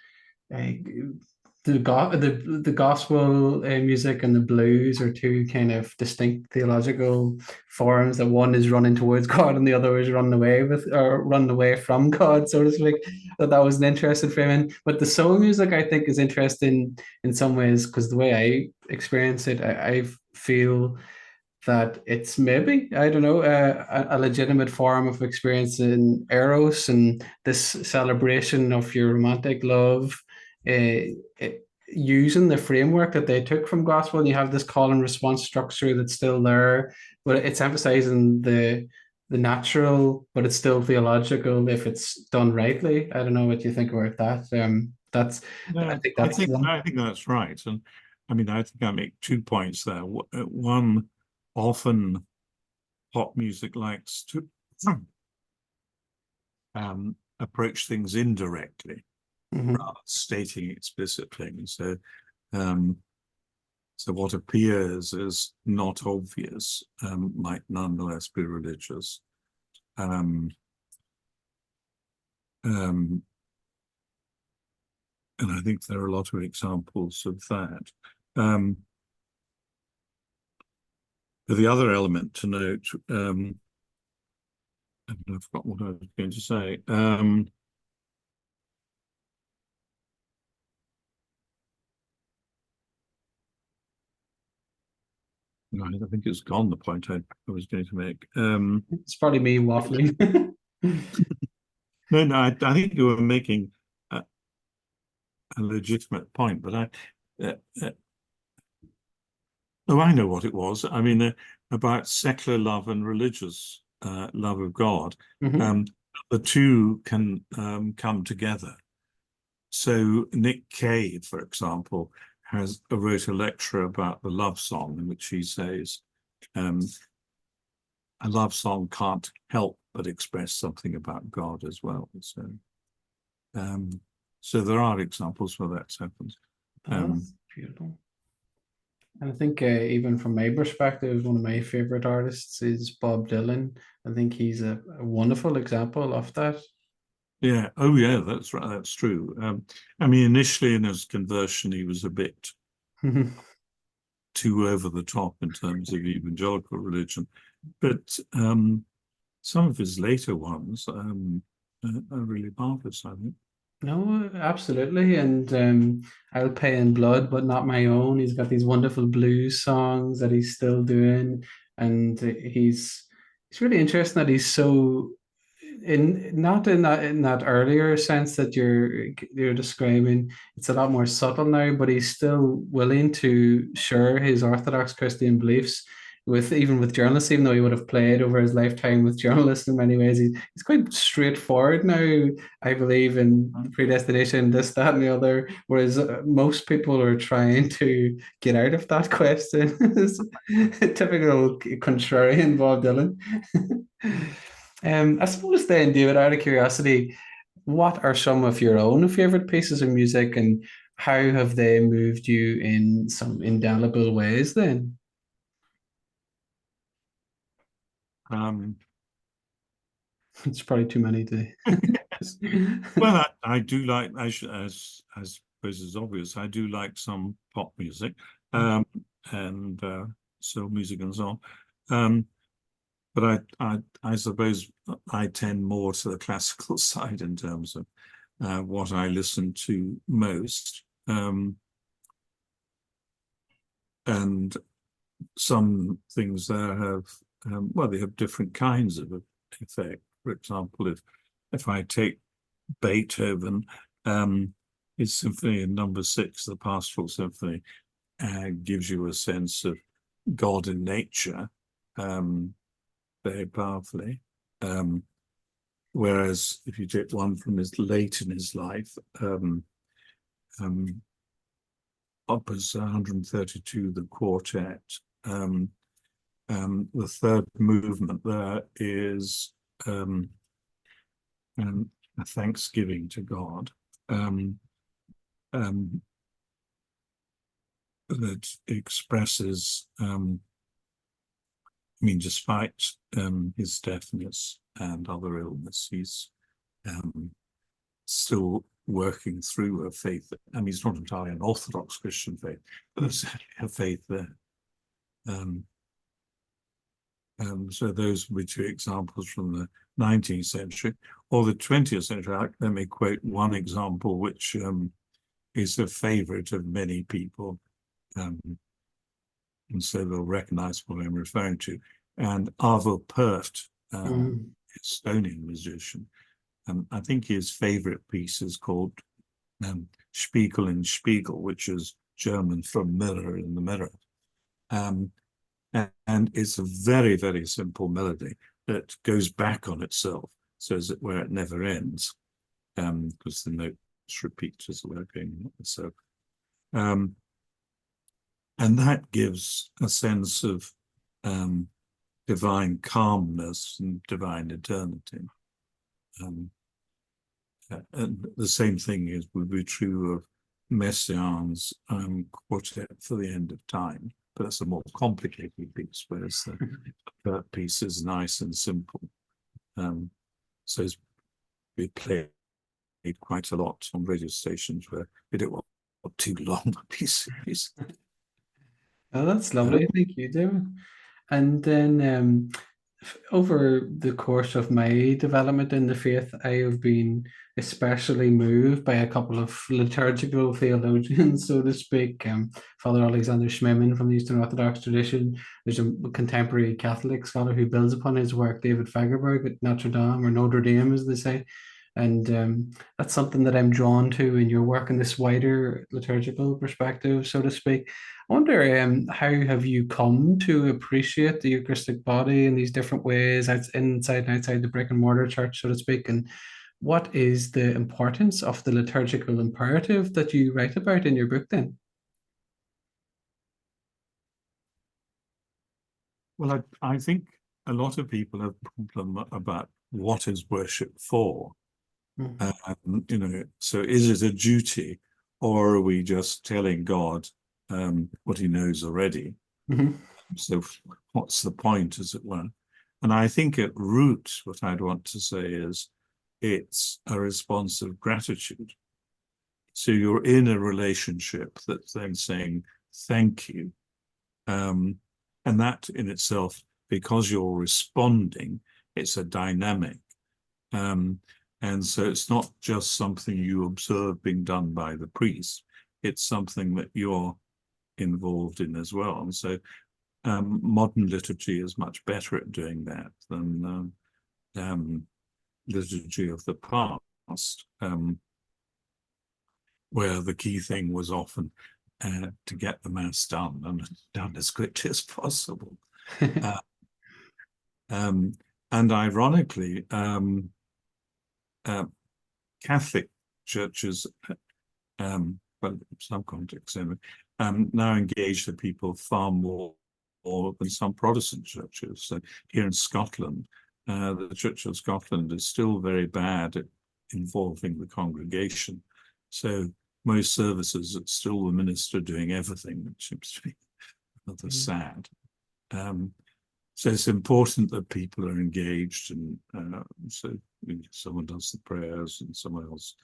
the gospel music and the blues are two kind of distinct theological forms, that one is running towards God and the other is running away with, or running away from God, so to speak. That was an interesting framing. But the soul music, I think, is interesting in some ways, because the way I experience it, I feel that it's maybe, I don't know, a legitimate form of experiencing eros and this celebration of your romantic love, using the framework that they took from gospel. And you have this call and response structure that's still there, but it's emphasizing the natural, but it's still theological if it's done rightly. I don't know what you think about that. I think that's right. And I mean, I think I make 2 points there. One, often pop music likes to approach things indirectly, rather stating explicit things. So what appears as not obvious might nonetheless be religious. And I think there are a lot of examples of that. The other element to note, and I've forgotten what I was going to say. No, I think it's gone, the point I was going to make. It's probably me waffling. No, I think you were making legitimate point, but I know what it was. I mean, about secular love and religious love of God. The two can come together. So Nick Cave, for example, wrote a lecture about the love song in which he says, a love song can't help but express something about God as well. So there are examples where that's happened. That's beautiful. And I think even from my perspective, one of my favorite artists is Bob Dylan. I think he's a wonderful example of that. Yeah. Oh, yeah, that's right. That's true. I mean, initially in his conversion, he was a bit too over the top in terms of evangelical religion, but some of his later ones are really marvelous, I think. No, absolutely. And I'll Pay in Blood, but not my own. He's got these wonderful blues songs that he's still doing. And it's really interesting that he's so not in that earlier sense that you're describing. It's a lot more subtle now, but he's still willing to share his Orthodox Christian beliefs even with journalists, even though he would have played over his lifetime with journalists in many ways. He's quite straightforward now, I believe, in predestination, this, that, and the other, whereas most people are trying to get out of that question. Typical contrarian Bob Dylan. I suppose then, David, out of curiosity, what are some of your own favorite pieces of music, and how have they moved you in some indelible ways then? It's probably too many to. Well, I do like, as I suppose is obvious, I do like some pop music, and soul music and so on. But I suppose I tend more to the classical side in terms of what I listen to most. And some things there have, well, they have different kinds of effect. For example, if I take Beethoven, his symphony in number 6, the Pastoral Symphony, gives you a sense of God in nature very powerfully. Whereas if you take one from late in his life, Opus 132, the quartet, the third movement there is a thanksgiving to God that expresses, I mean, despite his deafness and other illness, he's still working through a faith. I mean, it's not entirely an Orthodox Christian faith, but there's a faith there. So those would be two examples from the 19th century. Or the 20th century. Let me quote one example, which is a favorite of many people. And so they'll recognize what I'm referring to. And Arvo Pärt, Estonian musician, I think his favorite piece is called Spiegel in Spiegel, which is German for mirror in the mirror. And it's a very, very simple melody that goes back on itself, so as it where it never ends, because the notes repeat as we're going. So, and that gives a sense of divine calmness and divine eternity. And the same thing would be true of Messiaen's quartet for the end of time, but that's a more complicated piece, whereas the third piece is nice and simple. So it's been played quite a lot on radio stations where we don't want too long a piece. Oh, that's lovely. Thank you, David. And then over the course of my development in the faith, I have been especially moved by a couple of liturgical theologians, so to speak. Father Alexander Schmemann from the Eastern Orthodox tradition. There's a contemporary Catholic scholar who builds upon his work, David Fagerberg at Notre Dame, or Notre Dame, as they say. And that's something that I'm drawn to in your work in this wider liturgical perspective, so to speak. I wonder, how have you come to appreciate the Eucharistic body in these different ways, inside and outside the brick and mortar church, so to speak? And what is the importance of the liturgical imperative that you write about in your book then? Well, I think a lot of people have a problem about what is worship for. Mm. So is it a duty, or are we just telling God what he knows already? Mhm. So what's the point, as it were? And I think at root, what I'd want to say is it's a response of gratitude. So you're in a relationship that's then saying, thank you. And that in itself, because you're responding, it's a dynamic. And so it's not just something you observe being done by the priest, it's something that you're involved in as well. And so modern liturgy is much better at doing that than liturgy of the past, where the key thing was often to get the mass done and done as quickly as possible. And ironically, Catholic churches, well, some contexts anyway, now engage the people far more than some Protestant churches. So here in Scotland, the Church of Scotland is still very bad at involving the congregation. So most services, it's still the minister doing everything, which seems to be rather sad. So it's important that people are engaged, and so someone does the prayers and someone else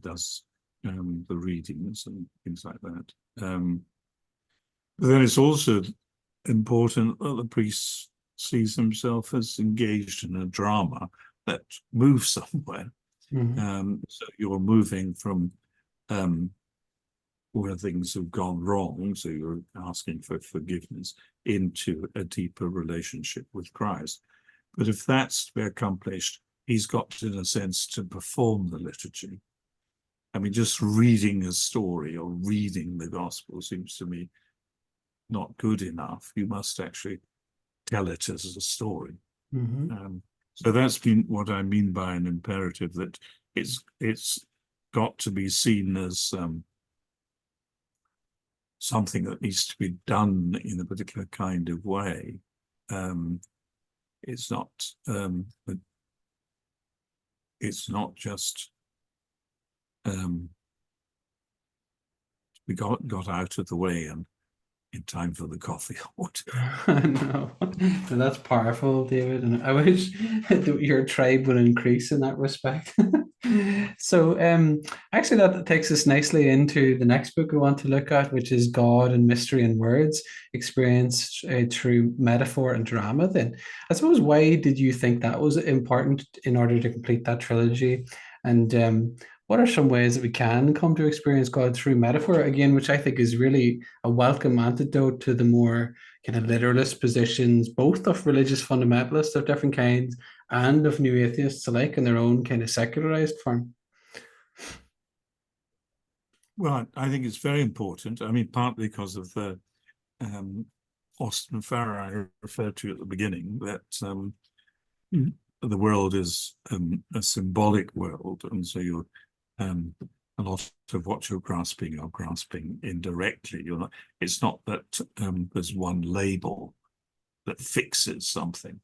does the readings and things like that. But then it's also important that the priest sees himself as engaged in a drama that moves somewhere. So you're moving from where things have gone wrong, so you're asking for forgiveness, into a deeper relationship with Christ. But if that's to be accomplished, he's got, in a sense, to perform the liturgy. I mean, just reading a story or reading the gospel seems to me not good enough. You must actually tell it as a story. So that's been what I mean by an imperative, that it's got to be seen as something that needs to be done in a particular kind of way. It's not just we got out of the way and in time for the coffee or whatever. No, and that's powerful, David. And I wish that your tribe would increase in that respect. So, actually, that takes us nicely into the next book we want to look at, which is God and Mystery and Words, experienced through metaphor and drama. Then, I suppose, why did you think that was important in order to complete that trilogy? And what are some ways that we can come to experience God through metaphor again, which I think is really a welcome antidote to the more kind of literalist positions, both of religious fundamentalists of different kinds and of new atheists alike in their own kind of secularized form? Well, I think it's very important. I mean, partly because of the Austin Farrer I referred to at the beginning, that the world is a symbolic world, and so you're a lot of what you're grasping indirectly. It's not that there's one label that fixes something.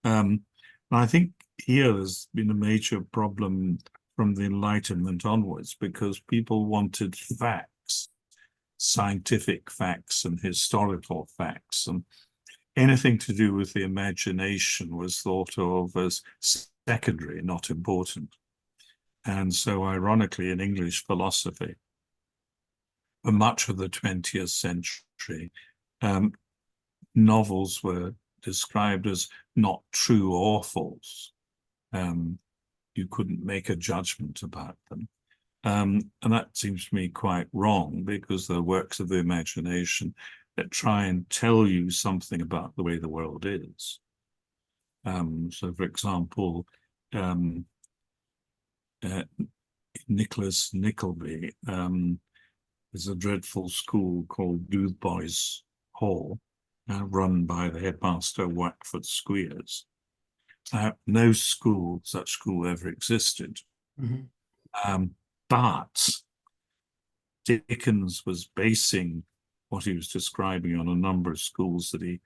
I think here there's been a major problem from the Enlightenment onwards, because people wanted facts, scientific facts and historical facts, and anything to do with the imagination was thought of as secondary, not important. And so, ironically, in English philosophy, for much of the 20th century, novels were described as not true or false. You couldn't make a judgment about them. And that seems to me quite wrong, because they're works of the imagination that try and tell you something about the way the world is. So, for example, Nicholas Nickleby, there's a dreadful school called Doothboys Hall, run by the headmaster Wackford Squeers. No such school ever existed. But Dickens was basing what he was describing on a number of schools that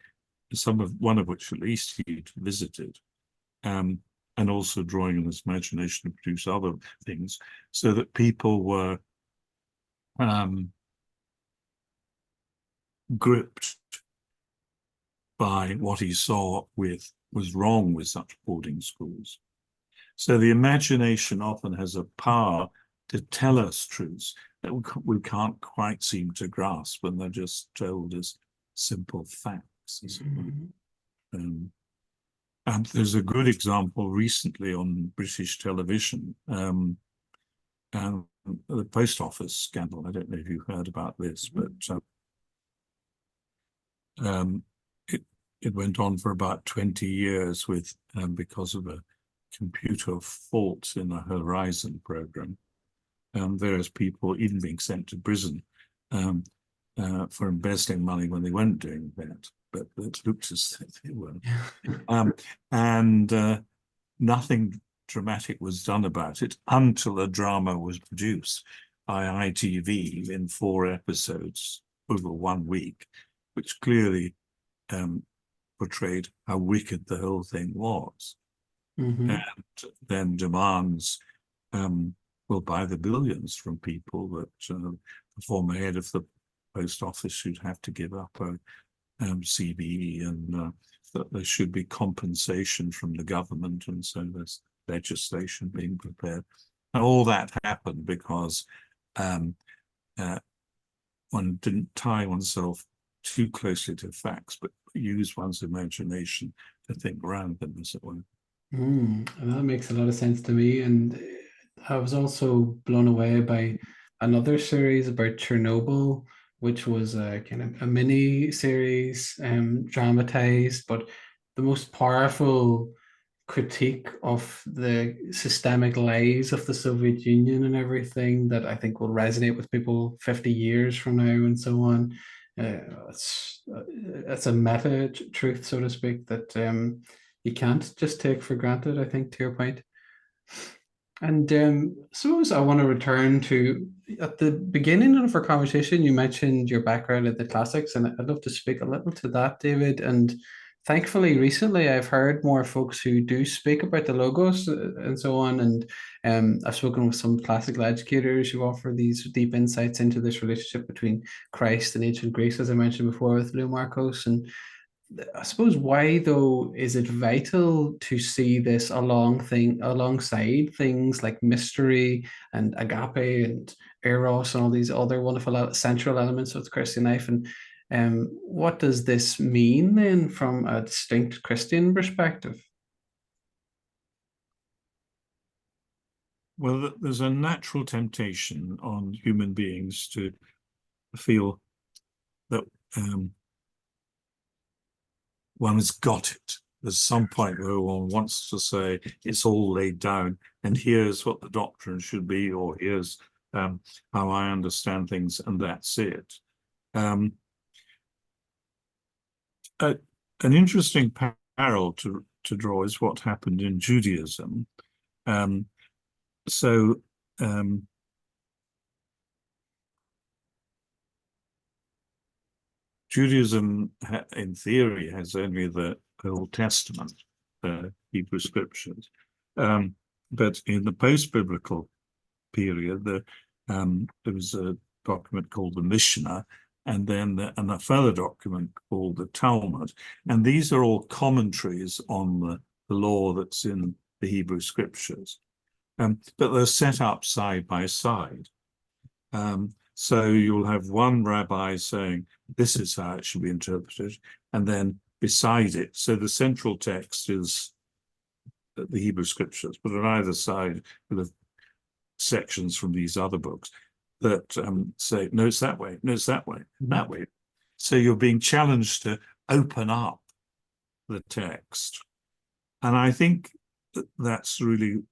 one of which at least he'd visited, and also drawing on his imagination to produce other things, so that people were gripped by what he saw was wrong with such boarding schools. So the imagination often has a power to tell us truths that we can't quite seem to grasp when they're just told as simple facts. And there's a good example recently on British television, and the post office scandal. I don't know if you've heard about this, but it went on for about 20 years because of a computer fault in a Horizon program. Various people even being sent to prison for embezzling money when they weren't doing that, but it looked as if they were. Nothing dramatic was done about it until a drama was produced by ITV in 4 episodes over 1 week, which clearly portrayed how wicked the whole thing was. And then demands will buy the billions from people that the former head of the post office should have to give up a CBE, and that there should be compensation from the government, and so there's legislation being prepared. And all that happened because one didn't tie oneself too closely to facts, but use one's imagination to think around them, as it were. And that makes a lot of sense to me. And I was also blown away by another series about Chernobyl, which was a kind of a mini series, dramatized, but the most powerful critique of the systemic lies of the Soviet Union and everything that I think will resonate with people 50 years from now and so on. It's a meta truth, so to speak, that you can't just take for granted, I think, to your point. And suppose I want to return to, at the beginning of our conversation, you mentioned your background in the classics, and I'd love to speak a little to that, David. And thankfully, recently, I've heard more folks who do speak about the logos and so on. And I've spoken with some classical educators who offer these deep insights into this relationship between Christ and ancient Greece, as I mentioned before with Leo Marcos. And I suppose why though is it vital to see this alongside things like mystery and agape and eros and all these other wonderful central elements of the Christian life? And what does this mean then from a distinct Christian perspective? Well, there's a natural temptation on human beings to feel that one has got it. There's some point where one wants to say it's all laid down, and here's what the doctrine should be, or here's how I understand things, and that's it. An interesting parallel to draw is what happened in Judaism. Judaism, in theory, has only the Old Testament, Hebrew scriptures. But in the post-biblical period, there was a document called the Mishnah, and then a further document called the Talmud. And these are all commentaries on the law that's in the Hebrew scriptures. But they're set up side by side. So you'll have one rabbi saying, this is how it should be interpreted, and then beside it, so the central text is the Hebrew scriptures, but on either side, the sections from these other books that say, no, it's that way, no, it's that way, that way. So you're being challenged to open up the text. And I think that's really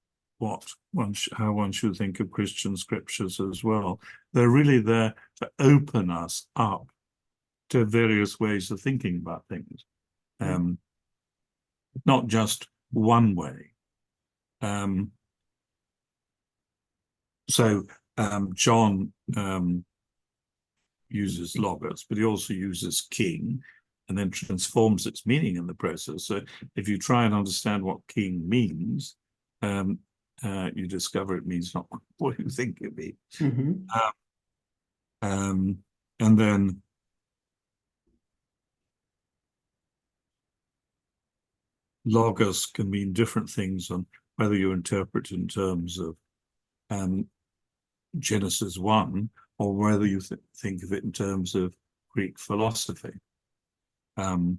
how one should think of Christian scriptures as well. They're really there to open us up to various ways of thinking about things, not just one way. So John uses logos, but he also uses king, and then transforms its meaning in the process. So if you try and understand what king means, you discover it means not what you think it means. And then logos can mean different things on whether you interpret in terms of Genesis 1 or whether you think of it in terms of Greek philosophy. So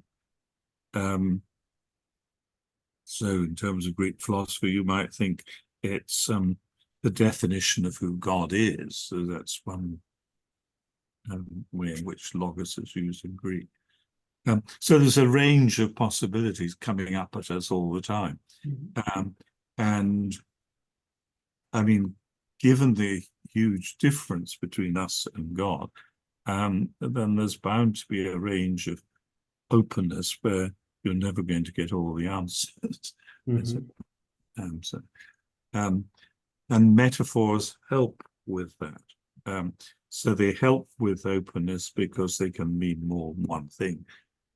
in terms of Greek philosophy, you might think it's the definition of who God is. So that's one way in which logos is used in Greek. So there's a range of possibilities coming up at us all the time. And I mean, given the huge difference between us and God, then there's bound to be a range of openness where you're never going to get all the answers. And metaphors help with that. So they help with openness because they can mean more than one thing.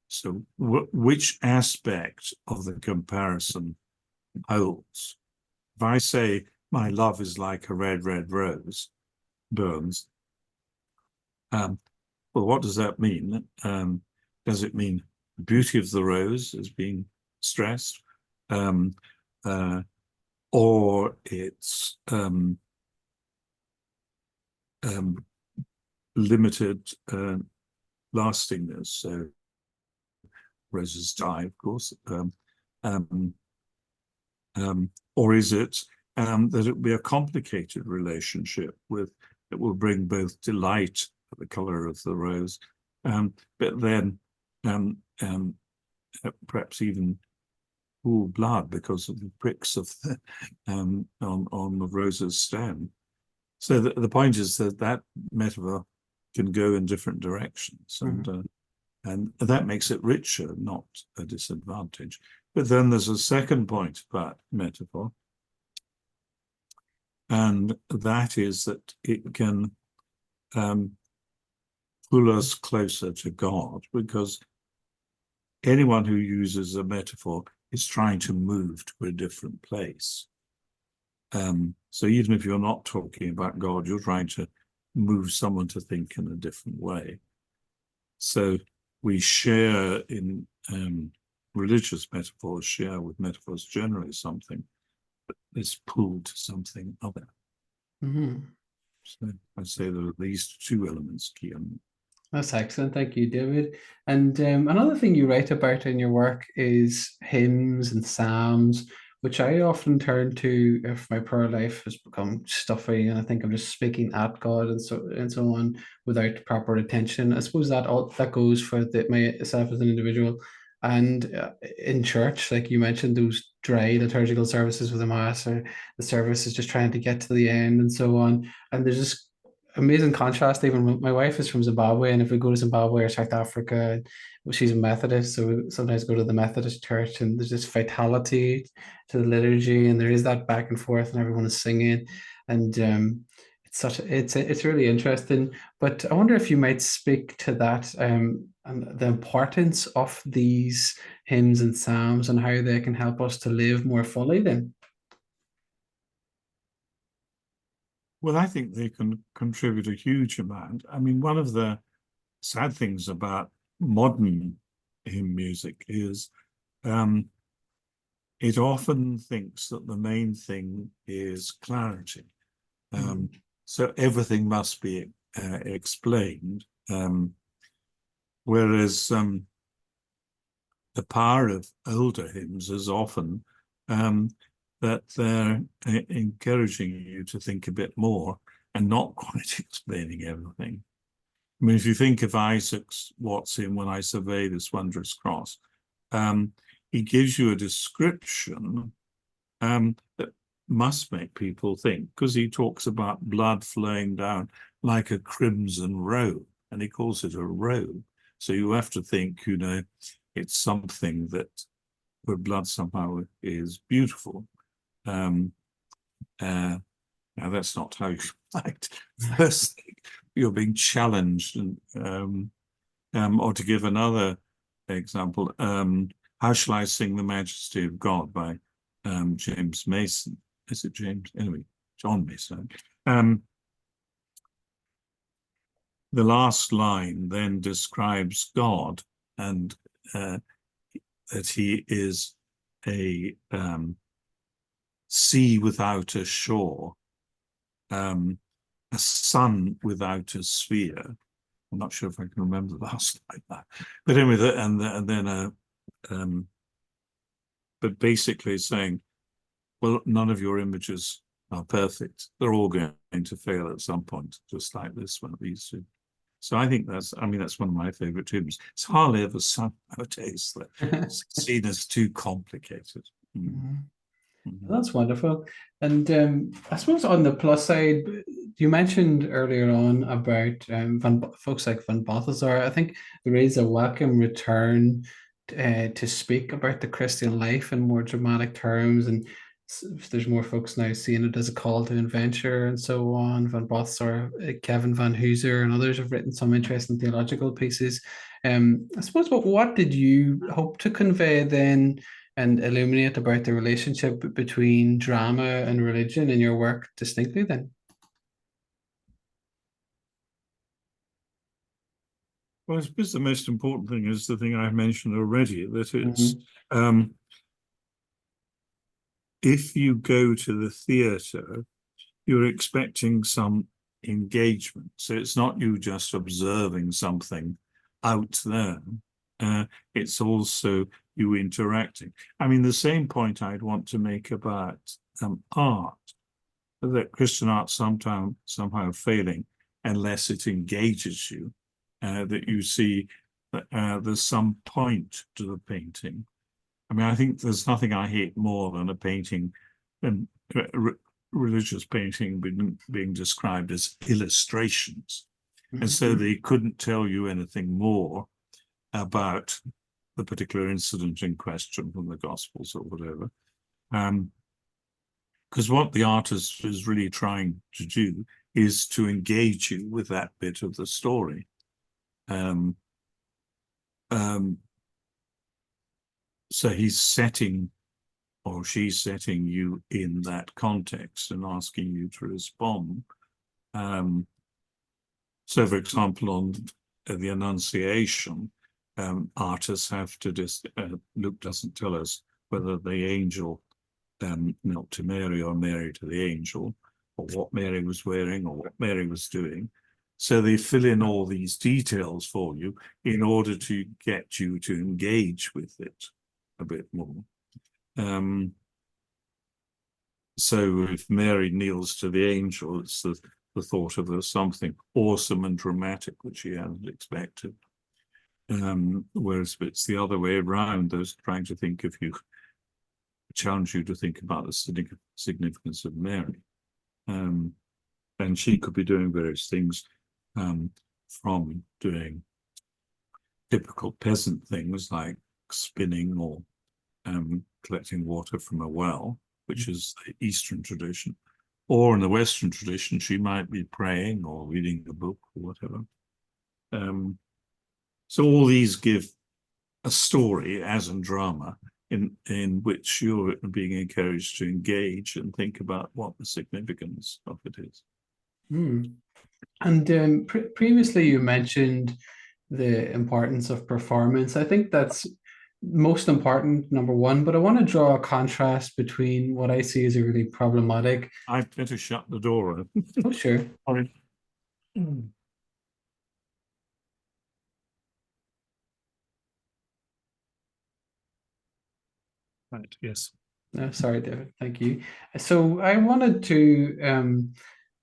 So which aspect of the comparison holds? If I say my love is like a red, red rose, Burns, well, what does that mean? Does it mean the beauty of the rose is being stressed? Or it's limited lastingness? So roses die, of course. Or is it that it will be a complicated relationship with it will bring both delight at the color of the rose, but then perhaps even cool blood because of the pricks of the on the rose's stem. So the point is that metaphor can go in different directions, and that makes it richer, not a disadvantage. But then there's a second point about metaphor, and that is that it can pull us closer to God, because anyone who uses a metaphor is trying to move to a different place. So even if you're not talking about God, you're trying to move someone to think in a different way. So we share in religious metaphors, share with metaphors generally something, but it's pulled to something other. So I'd say there are at least two elements key on. That's excellent. Thank you, David. And another thing you write about in your work is hymns and psalms, which I often turn to if my prayer life has become stuffy and I think I'm just speaking at God and so on without proper attention. I suppose that goes for myself as an individual. And in church, like you mentioned, those dry liturgical services with the Mass, or the service is just trying to get to the end and so on. And there's this amazing contrast. Even my wife is from Zimbabwe, and if we go to Zimbabwe or South Africa, she's a Methodist, so we sometimes go to the Methodist church, and there's this vitality to the liturgy, and there is that back and forth, and everyone is singing, and it's really interesting. But I wonder if you might speak to that and the importance of these hymns and psalms and how they can help us to live more fully then. Well, I think they can contribute a huge amount. I mean, one of the sad things about modern hymn music is it often thinks that the main thing is clarity. So everything must be explained, whereas the power of older hymns is often that they're encouraging you to think a bit more and not quite explaining everything. I mean, if you think of Isaac Watts in When I Survey This Wondrous Cross, he gives you a description that must make people think, because he talks about blood flowing down like a crimson robe, and he calls it a robe. So you have to think, you know, it's something that where blood somehow is beautiful. Now that's not how you fight. First thing, you're being challenged, and or to give another example, How Shall I Sing the Majesty of God by James Mason. Is it James? Anyway, John Mason. The last line then describes God, and that he is a sea without a shore, a sun without a sphere. I'm not sure if I can remember the last like that, but anyway, but basically saying, well, none of your images are perfect. They're all going to fail at some point, just like this one of these two. So I think that's one of my favorite hymns. It's hardly ever sung nowadays. It's seen as too complicated. That's wonderful. And I suppose on the plus side, you mentioned earlier on about folks like Van Balthasar. I think there is a welcome return to speak about the Christian life in more dramatic terms, and there's more folks now seeing it as a call to adventure and so on. Van Balthasar, Kevin Van Hooser, and others have written some interesting theological pieces. I suppose, what did you hope to convey then and illuminate about the relationship between drama and religion in your work distinctly then? Well, I suppose the most important thing is the thing I mentioned already, that it's if you go to the theatre, you're expecting some engagement. So it's not you just observing something out there. It's also you interacting. I mean, the same point I'd want to make about art, that Christian art somehow failing unless it engages you, that you see that there's some point to the painting. I mean, I think there's nothing I hate more than a painting, and religious painting being described as illustrations. And so they couldn't tell you anything more about the particular incident in question from the Gospels or whatever. Because what the artist is really trying to do is to engage you with that bit of the story. So he's setting, or she's setting you in that context and asking you to respond. So, for example, on the Annunciation, artists have to Luke doesn't tell us whether the angel knelt to Mary or Mary to the angel, or what Mary was wearing or what Mary was doing. So they fill in all these details for you in order to get you to engage with it a bit more. So if Mary kneels to the angel, it's the thought of there's something awesome and dramatic which she hadn't expected. Whereas if it's the other way around, those trying to think of you, challenge you to think about the significance of Mary. And she could be doing various things, from doing typical peasant things like spinning or collecting water from a well, which is the Eastern tradition, or in the Western tradition, she might be praying or reading a book or whatever. So all these give a story, as in drama, in which you're being encouraged to engage and think about what the significance of it is. And previously you mentioned the importance of performance. I think that's most important, number one, but I want to draw a contrast between what I see as a really problematic. I'd better shut the door. Oh, sure. Sorry. Right, yes. No, sorry, David. Thank you. So I wanted to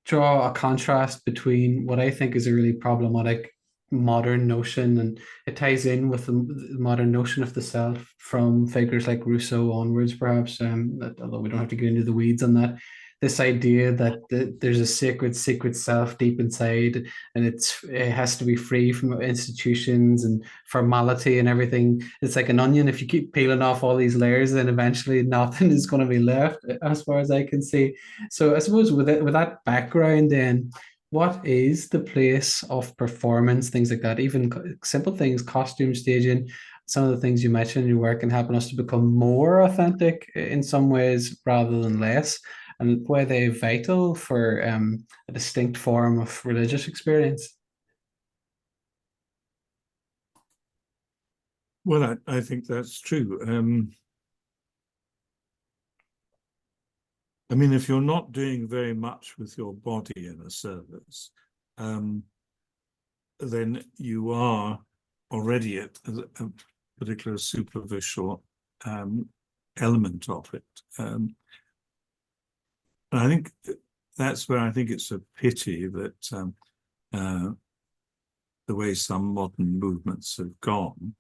draw a contrast between what I think is a really problematic modern notion, and it ties in with the modern notion of the self from figures like Rousseau onwards, perhaps. Although we don't have to get into the weeds on that, this idea that there's a sacred, secret self deep inside, and it has to be free from institutions and formality and everything. It's like an onion. If you keep peeling off all these layers, then eventually nothing is going to be left, as far as I can see. So I suppose with that background, then what is the place of performance, things like that, even simple things, costume staging, some of the things you mentioned in your work, and helping us to become more authentic in some ways rather than less, and were they vital for a distinct form of religious experience? Well, I think that's true. I mean, if you're not doing very much with your body in a service, then you are already at a particular superficial element of it. And I think that's where I think it's a pity that the way some modern movements have gone.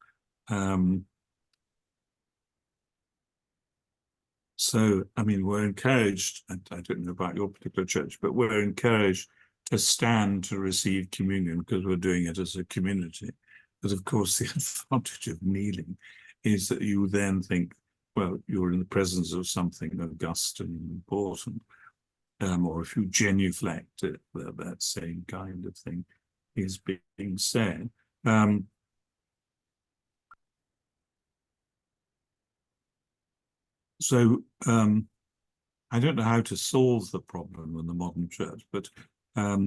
So, I mean, we're encouraged, and I don't know about your particular church, but we're encouraged to stand to receive communion because we're doing it as a community. But of course, the advantage of kneeling is that you then think, well, you're in the presence of something august and important. Or if you genuflect it, that same kind of thing is being said. So I don't know how to solve the problem in the modern church, but I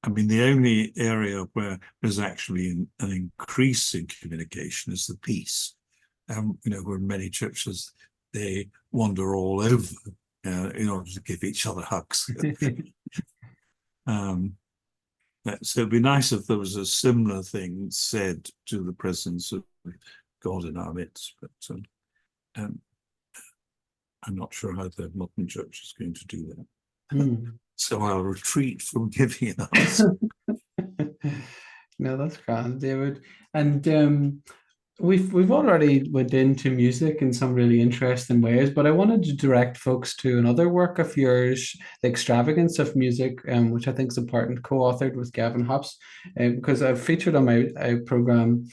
mean, the only area where there's actually an increase in communication is the peace. You know, where many churches, they wander all over in order to give each other hugs. So it'd be nice if there was a similar thing said to the presence of God in our midst, but I'm not sure how the modern church is going to do that. So I'll retreat from giving an answer. No, that's grand, David. And we've already went into music in some really interesting ways, but I wanted to direct folks to another work of yours, The Extravagance of Music, which I think is important, co-authored with Gavin Hops, because I've featured on my program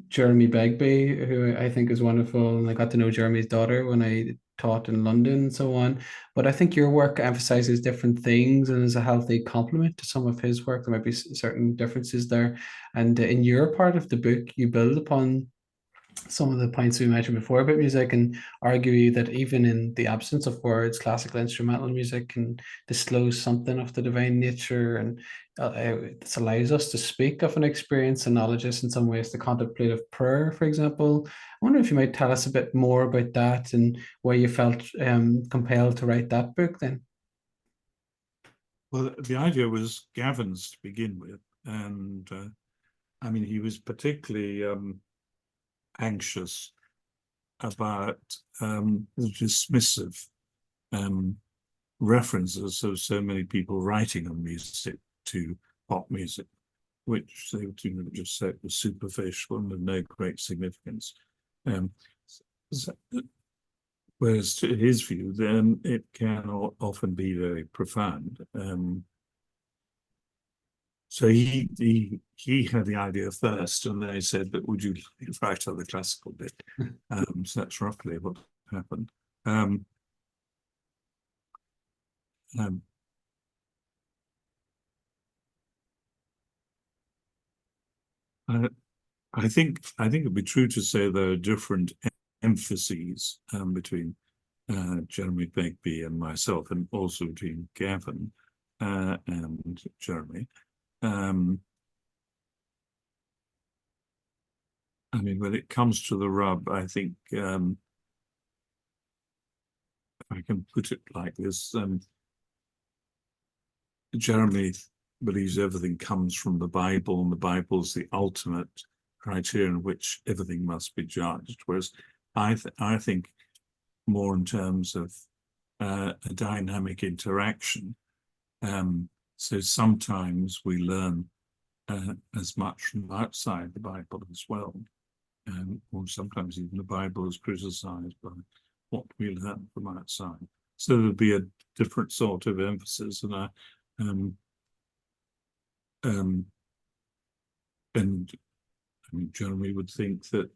Jeremy Begbie, who I think is wonderful, and I got to know Jeremy's daughter when I taught in London and so on. But I think your work emphasizes different things and is a healthy complement to some of his work. There might be certain differences there. And in your part of the book, you build upon some of the points we mentioned before about music and argue that even in the absence of words, classical instrumental music can disclose something of the divine nature, and this allows us to speak of an experience analogous in some ways to contemplative prayer, for example. I wonder if you might tell us a bit more about that and why you felt compelled to write that book then. Well, the idea was Gavin's to begin with, and I mean, he was particularly anxious about the dismissive references of so many people writing on music to pop music, which they would just say was superficial and of no great significance. Whereas to his view, then it can often be very profound. So he had the idea first, and they said, "But would you write on the classical bit?" So that's roughly what happened. I think it'd be true to say there are different emphases between Jeremy Begbie and myself, and also between Gavin and Jeremy. I mean, when it comes to the rub, I think if I can put it like this, Jeremy believes everything comes from the Bible, and the Bible's the ultimate criterion in which everything must be judged. Whereas I think more in terms of a dynamic interaction. So sometimes we learn as much from outside the Bible as well. Or sometimes even the Bible is criticized by what we learn from outside. So there'll be a different sort of emphasis, and Jeremy would think that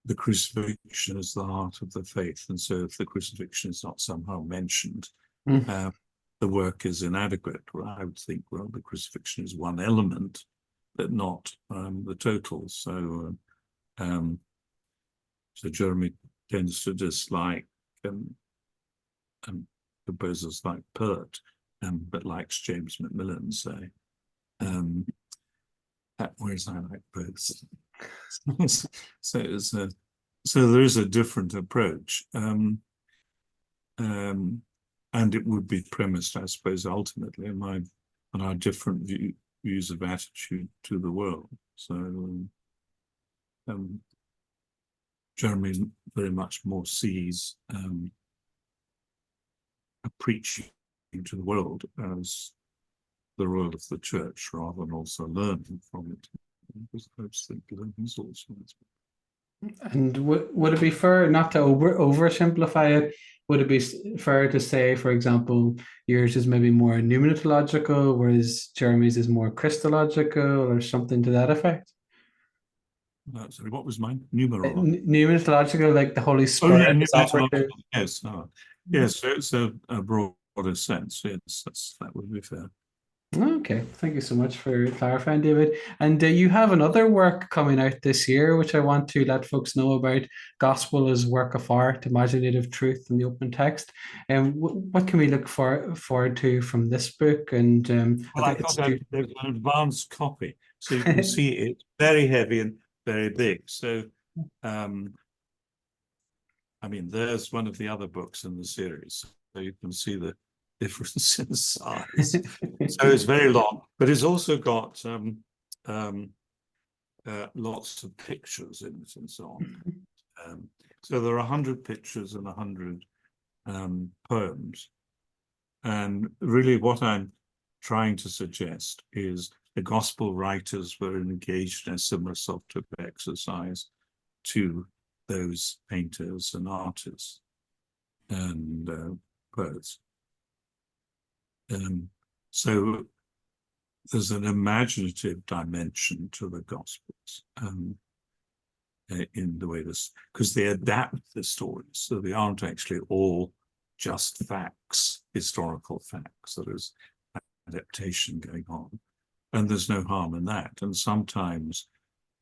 the crucifixion is the heart of the faith, and so if the crucifixion is not somehow mentioned, the work is inadequate. Well, I would think, well, the crucifixion is one element, but not the total. So, so Jeremy tends to dislike composers like Pert, but likes James Macmillan, say. Whereas I like both. So there is a different approach, and it would be premised, I suppose, ultimately on our different views of attitude to the world. So Jeremy very much more sees a preaching to the world as the role of the church, rather than also learning from it. Because I just think learning is also. And would it be fair, not to oversimplify it, would it be fair to say, for example, yours is maybe more pneumatological, whereas Jeremy's is more Christological, or something to that effect? Sorry, what was mine? Numerological. Pneumatological, like the Holy Spirit is operative. Yes, yes. So it's a broader sense. Yes, that would be fair. Okay, thank you so much for clarifying, David. And you have another work coming out this year, which I want to let folks know about. Gospel as Work of Art, Imaginative Truth in the Open Text. And what can we look forward to from this book? And well, I got there's an advanced copy, so you can see it very heavy and very big. So, I mean, there's one of the other books in the series, so you can see the difference in size. So it's very long, but it's also got lots of pictures in it and so on. So there are 100 pictures and 100 poems. And really what I'm trying to suggest is the gospel writers were engaged in a similar sort of exercise to those painters and artists and poets. So there's an imaginative dimension to the Gospels in the way this, because they adapt the stories, so they aren't actually all just facts, historical facts. There is adaptation going on, and there's no harm in that. And sometimes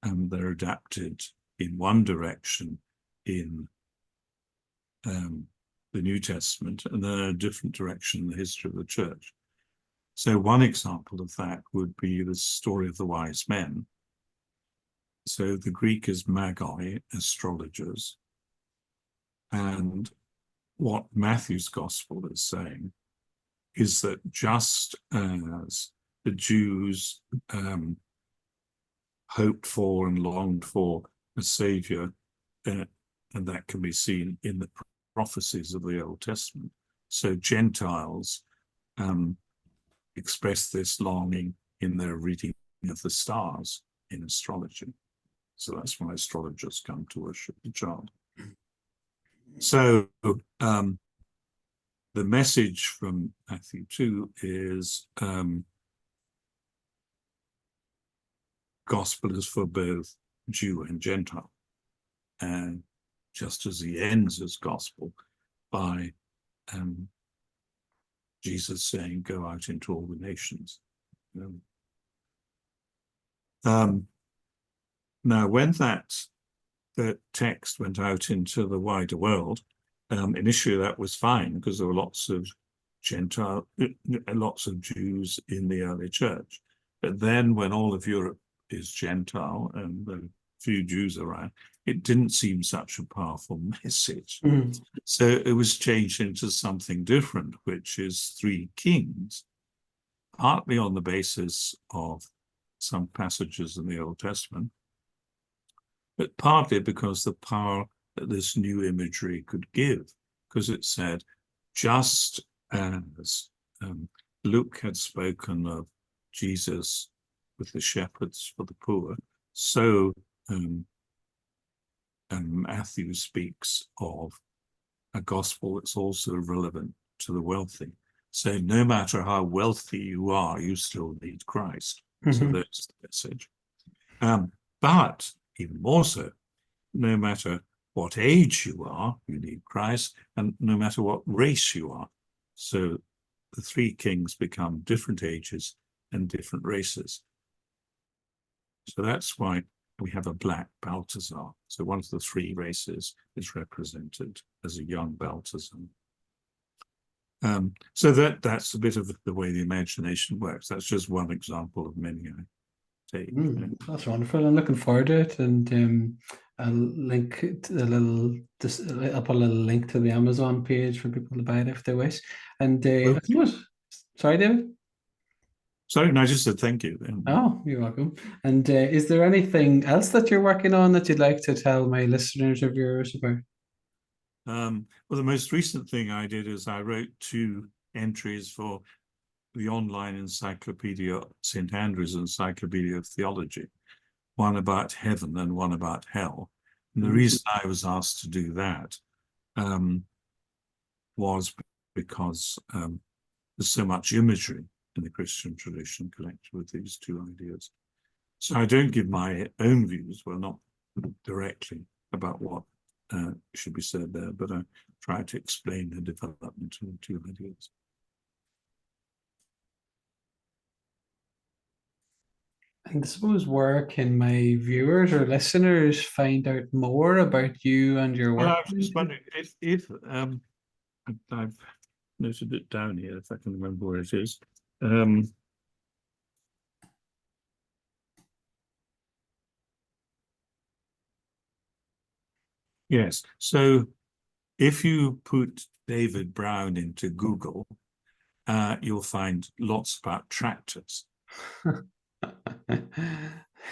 they're adapted in one direction in the New Testament, and then a different direction in the history of the church. So one example of that would be the story of the wise men. So the Greek is magi, astrologers. And what Matthew's gospel is saying is that just as the Jews hoped for and longed for a savior, and that can be seen in the prophecies of the Old Testament. So Gentiles express this longing in their reading of the stars in astrology. So that's why astrologers come to worship the child. So the message from Matthew 2 is gospel is for both Jew and Gentile. And just as he ends his gospel by Jesus saying, go out into all the nations. Now, when that text went out into the wider world, initially that was fine because there were lots of lots of Jews in the early church. But then when all of Europe is Gentile and there are few Jews around, it didn't seem such a powerful message. So it was changed into something different, which is three kings, partly on the basis of some passages in the Old Testament, but partly because the power that this new imagery could give, because it said, just as Luke had spoken of Jesus with the shepherds for the poor, so and Matthew speaks of a gospel that's also relevant to the wealthy. So no matter how wealthy you are, you still need Christ. So that's the message. But even more so, no matter what age you are, you need Christ, and no matter what race you are. So the three kings become different ages and different races. So that's why we have a black Balthasar. So one of the three races is represented as a young Balthasar. So that's a bit of the way the imagination works. That's just one example of many I take. That's wonderful. I'm looking forward to it, and I'll link I'll put a little link to the Amazon page for people to buy it if they wish. And I suppose, sorry, David. Sorry, no, I just said thank you. Oh, you're welcome. And is there anything else that you're working on that you'd like to tell my listeners or viewers about? Well, the most recent thing I did is I wrote 2 entries for the online encyclopedia, St. Andrew's Encyclopedia of Theology, one about heaven and one about hell. And the reason I was asked to do that was because there's so much imagery in the Christian tradition connected with these 2 ideas. So I don't give my own views, well, not directly, about what should be said there, but I try to explain the development of the 2 ideas. And I suppose, where can my viewers or listeners find out more about you and your work? Well, I was just wondering if I've noted it down here, if I can remember where it is. Yes, so if you put David Brown into Google, you'll find lots about tractors.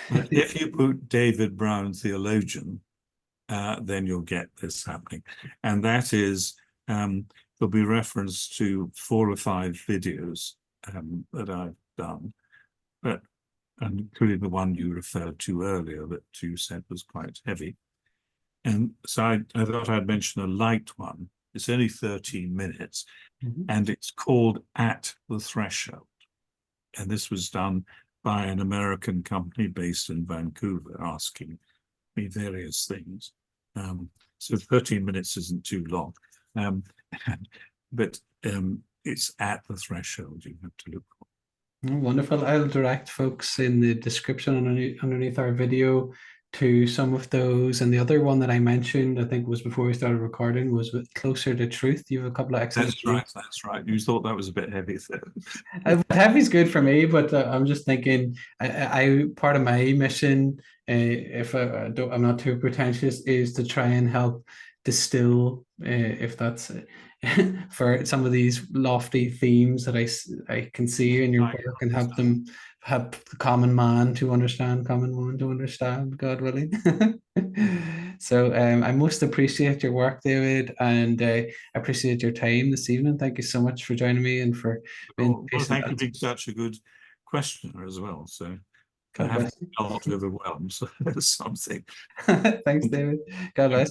If you put David Brown theologian, then you'll get this happening. And that is, there'll be reference to 4 or 5 videos that I've done, but including the one you referred to earlier that you said was quite heavy. And so I thought I'd mention a light one. It's only 13 minutes, and it's called At the Threshold. And this was done by an American company based in Vancouver, asking me various things. So 13 minutes isn't too long, but it's At the Threshold you have to look for. Oh, wonderful. I'll direct folks in the description underneath our video to some of those. And the other one that I mentioned, I think was before we started recording, was with Closer to Truth. You have a couple of excellent. That's right. You thought that was a bit heavy. Heavy's good for me, but I'm just thinking, I part of my mission, if I'm not too pretentious, is to try and help distill, if that's for some of these lofty themes that I can see in your work, and help them have the common man to understand, common woman to understand, God willing. So I most appreciate your work, David, and I appreciate your time this evening. Thank you so much for joining me and for being well, thank you for being such a good questioner as well. So I haven't felt overwhelmed, so there's something. Thanks, David. God bless.